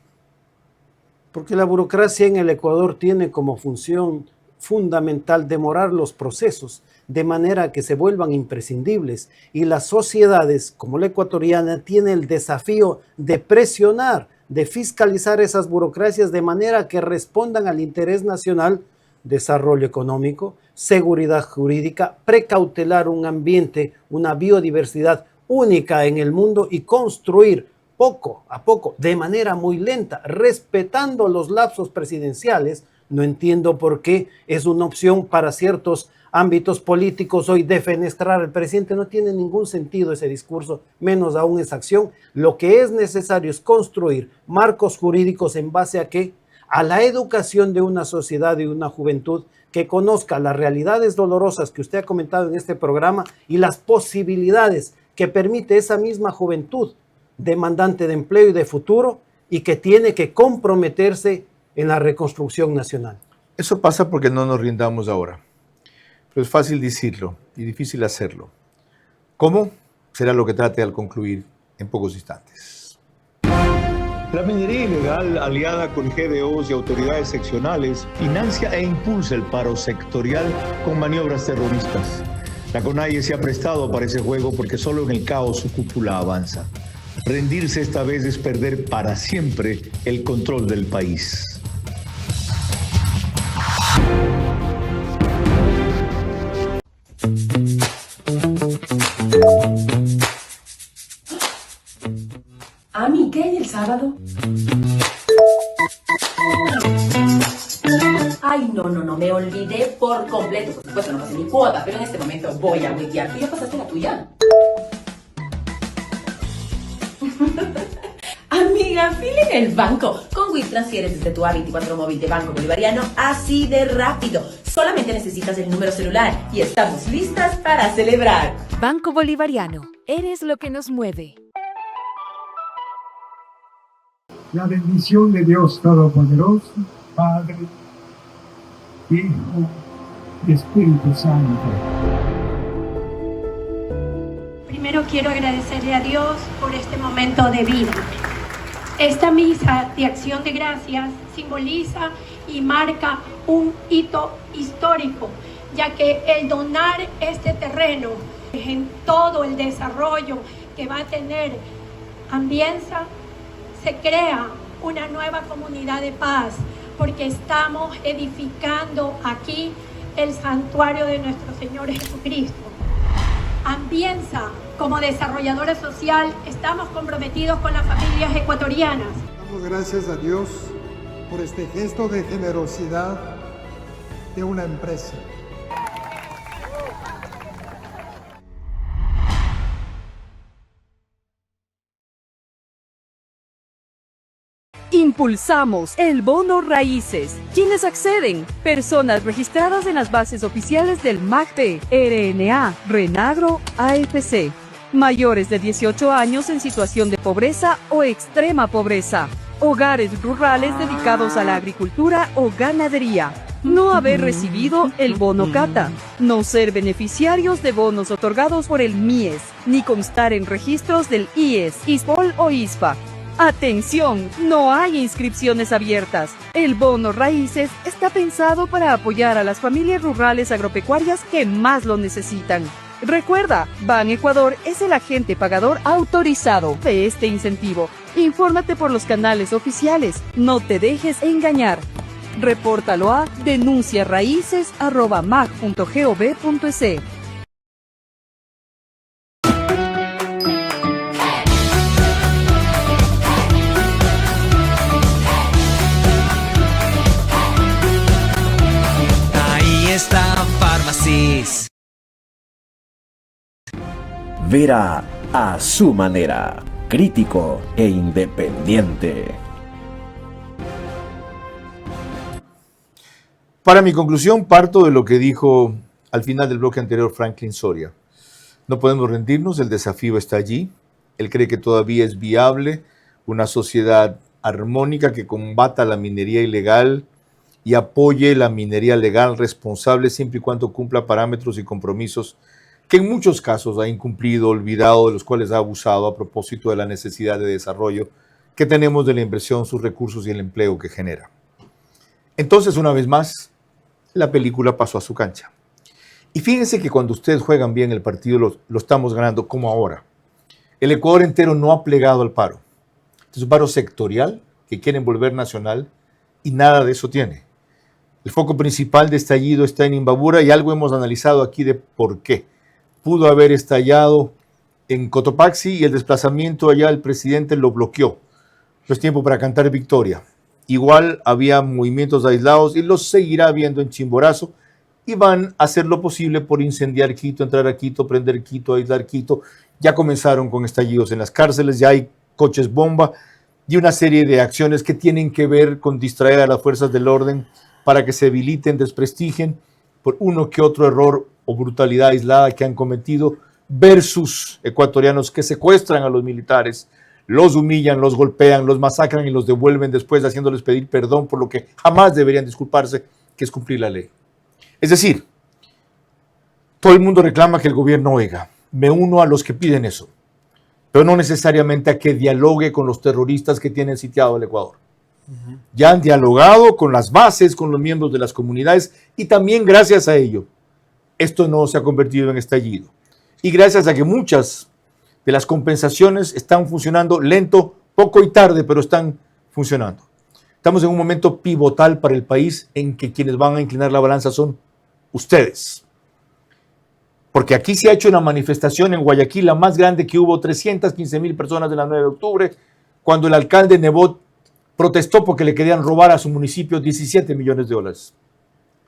Porque la burocracia en el Ecuador tiene como función fundamental demorar los procesos de manera que se vuelvan imprescindibles, y las sociedades como la ecuatoriana tienen el desafío de presionar, de fiscalizar esas burocracias de manera que respondan al interés nacional, desarrollo económico, seguridad jurídica, precautelar un ambiente, una biodiversidad única en el mundo y construir poco a poco, de manera muy lenta, respetando los lapsos presidenciales. No entiendo por qué es una opción para ciertos ámbitos políticos hoy defenestrar al presidente. No tiene ningún sentido ese discurso, menos aún esa acción. Lo que es necesario es construir marcos jurídicos en base a qué, a la educación de una sociedad y una juventud que conozca las realidades dolorosas que usted ha comentado en este programa y las posibilidades que permite esa misma juventud demandante de empleo y de futuro, y que tiene que comprometerse en la reconstrucción nacional. Eso pasa porque no nos rindamos ahora. Pero es fácil decirlo y difícil hacerlo. ¿Cómo? Será lo que trate al concluir en pocos instantes. La minería ilegal, aliada con GDOs y autoridades seccionales, financia e impulsa el paro sectorial con maniobras terroristas. La CONAIE se ha prestado para ese juego porque solo en el caos su cúpula avanza. Rendirse esta vez es perder para siempre el control del país. Ami, ¿qué hay el sábado? Ay, no, me olvidé por completo. Por supuesto, no pasé mi cuota, pero en este momento voy a huetear. ¿Tú ya pasaste la tuya? Amiga, fila en el banco. Con WIP transfieres desde tu A24 móvil de Banco Bolivariano así de rápido. Solamente necesitas el número celular y estamos listas para celebrar. Banco Bolivariano, eres lo que nos mueve. La bendición de Dios Todopoderoso, Padre, Hijo y Espíritu Santo. Primero quiero agradecerle a Dios por este momento de vida. Esta misa de acción de gracias simboliza y marca un hito histórico, ya que el donar este terreno en todo el desarrollo que va a tener Ambienza, se crea una nueva comunidad de paz, porque estamos edificando aquí el santuario de nuestro Señor Jesucristo. Ambienza, como desarrolladora social, estamos comprometidos con las familias ecuatorianas. Damos gracias a Dios por este gesto de generosidad de una empresa. Impulsamos el bono raíces. ¿Quiénes acceden? Personas registradas en las bases oficiales del MACD, RNA, Renagro, AFC. Mayores de 18 años en situación de pobreza o extrema pobreza. Hogares rurales dedicados a la agricultura o ganadería. No haber recibido el bono Cata. No ser beneficiarios de bonos otorgados por el MIES, ni constar en registros del IES, ISPOL o ISPA. ¡Atención! No hay inscripciones abiertas. El bono raíces está pensado para apoyar a las familias rurales agropecuarias que más lo necesitan. Recuerda, Ban Ecuador es el agente pagador autorizado de este incentivo. Infórmate por los canales oficiales. No te dejes engañar. Repórtalo a denunciaraíces@mag.gov.es. Está Farmacis. Vera a su manera, crítico e independiente. Para mi conclusión, parto de lo que dijo al final del bloque anterior Franklin Soria. No podemos rendirnos, el desafío está allí. Él cree que todavía es viable una sociedad armónica que combata la minería ilegal y apoye la minería legal responsable siempre y cuando cumpla parámetros y compromisos que en muchos casos ha incumplido, olvidado, de los cuales ha abusado a propósito de la necesidad de desarrollo que tenemos de la inversión, sus recursos y el empleo que genera. Entonces, una vez más, la película pasó a su cancha. Y fíjense que cuando ustedes juegan bien el partido, lo estamos ganando como ahora. El Ecuador entero no ha plegado al paro. Es un paro sectorial que quieren volver nacional y nada de eso tiene. El foco principal de estallido está en Imbabura y algo hemos analizado aquí de por qué. Pudo haber estallado en Cotopaxi y el desplazamiento allá el presidente lo bloqueó. No es tiempo para cantar victoria. Igual había movimientos aislados y los seguirá habiendo en Chimborazo y van a hacer lo posible por incendiar Quito, entrar a Quito, prender Quito, aislar Quito. Ya comenzaron con estallidos en las cárceles, ya hay coches bomba y una serie de acciones que tienen que ver con distraer a las fuerzas del orden para que se debiliten, desprestigien por uno que otro error o brutalidad aislada que han cometido versus ecuatorianos que secuestran a los militares, los humillan, los golpean, los masacran y los devuelven después haciéndoles pedir perdón por lo que jamás deberían disculparse, que es cumplir la ley. Es decir, todo el mundo reclama que el gobierno oiga. Me uno a los que piden eso, pero no necesariamente a que dialogue con los terroristas que tienen sitiado el Ecuador. Ya han dialogado con las bases, con los miembros de las comunidades y también gracias a ello, esto no se ha convertido en estallido. Y gracias a que muchas de las compensaciones están funcionando lento, poco y tarde, pero están funcionando. Estamos en un momento pivotal para el país en que quienes van a inclinar la balanza son ustedes. Porque aquí se ha hecho una manifestación en Guayaquil, la más grande que hubo, 315,000 personas de la 9 de octubre, cuando el alcalde Nebot protestó porque le querían robar a su municipio 17 millones de dólares.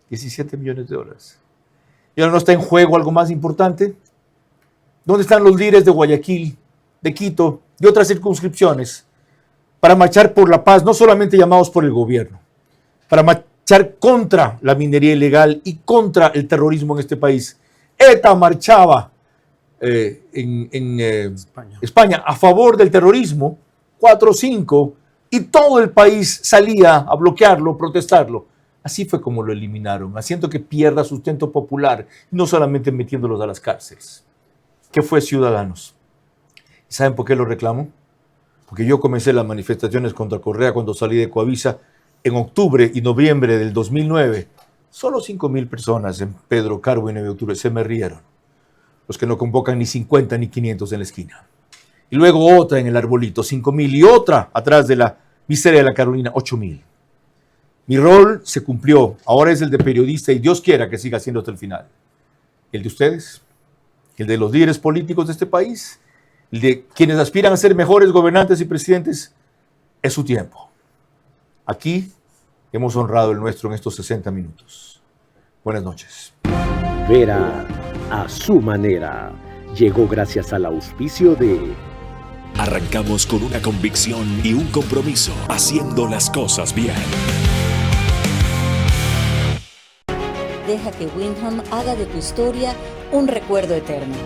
17 millones de dólares. ¿Y ahora no está en juego algo más importante? ¿Dónde están los líderes de Guayaquil, de Quito, de otras circunscripciones, para marchar por la paz, no solamente llamados por el gobierno, para marchar contra la minería ilegal y contra el terrorismo en este país? ETA marchaba en España a favor del terrorismo, 4 o 5, y todo el país salía a bloquearlo, protestarlo. Así fue como lo eliminaron, haciendo que pierda sustento popular, no solamente metiéndolos a las cárceles. ¿Qué fue Ciudadanos? ¿Saben por qué lo reclamo? Porque yo comencé las manifestaciones contra Correa cuando salí de Coavisa en octubre y noviembre del 2009. Solo 5,000 personas en Pedro Carbo y 9 de octubre se me rieron. Los que no convocan ni 50 ni 500 en la esquina. Y luego otra en el Arbolito, 5,000, y otra atrás de la miseria de la Carolina, 8,000. Mi rol se cumplió, ahora es el de periodista y Dios quiera que siga siendo hasta el final. ¿El de ustedes? ¿El de los líderes políticos de este país? ¿El de quienes aspiran a ser mejores gobernantes y presidentes? Es su tiempo. Aquí hemos honrado el nuestro en estos 60 minutos. Buenas noches. Vera a su manera. Llegó gracias al auspicio de... Arrancamos con una convicción y un compromiso, haciendo las cosas bien. Deja que Windham haga de tu historia un recuerdo eterno.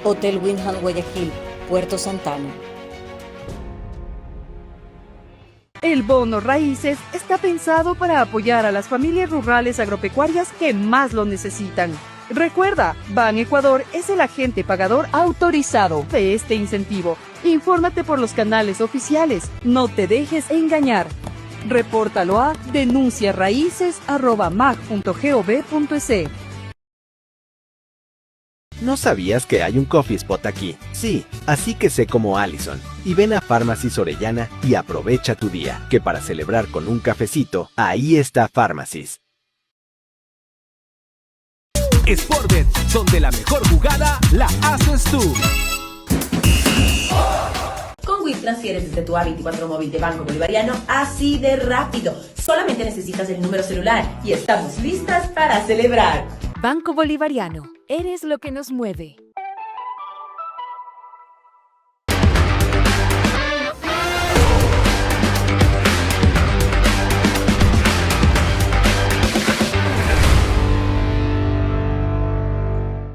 Hotel Windham Guayaquil, Puerto Santana. El bono raíces está pensado para apoyar a las familias rurales agropecuarias que más lo necesitan. Recuerda, Ban Ecuador es el agente pagador autorizado de este incentivo. Infórmate por los canales oficiales. No te dejes engañar. Repórtalo a denunciarraíces@mag.gov.es. ¿No sabías que hay un coffee spot aquí? Sí, así que sé como Allison. Y ven a Pharmacies Orellana y aprovecha tu día, que para celebrar con un cafecito, ahí está Pharmacies. Sportbet, donde la mejor jugada la haces tú. Con WIT transfieres desde tu A24 móvil de Banco Bolivariano así de rápido. Solamente necesitas el número celular y estamos listas para celebrar. Banco Bolivariano, eres lo que nos mueve.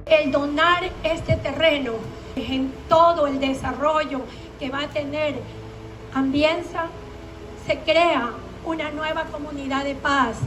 El donar este terreno en todo el desarrollo que va a tener Ambienza, se crea una nueva comunidad de paz,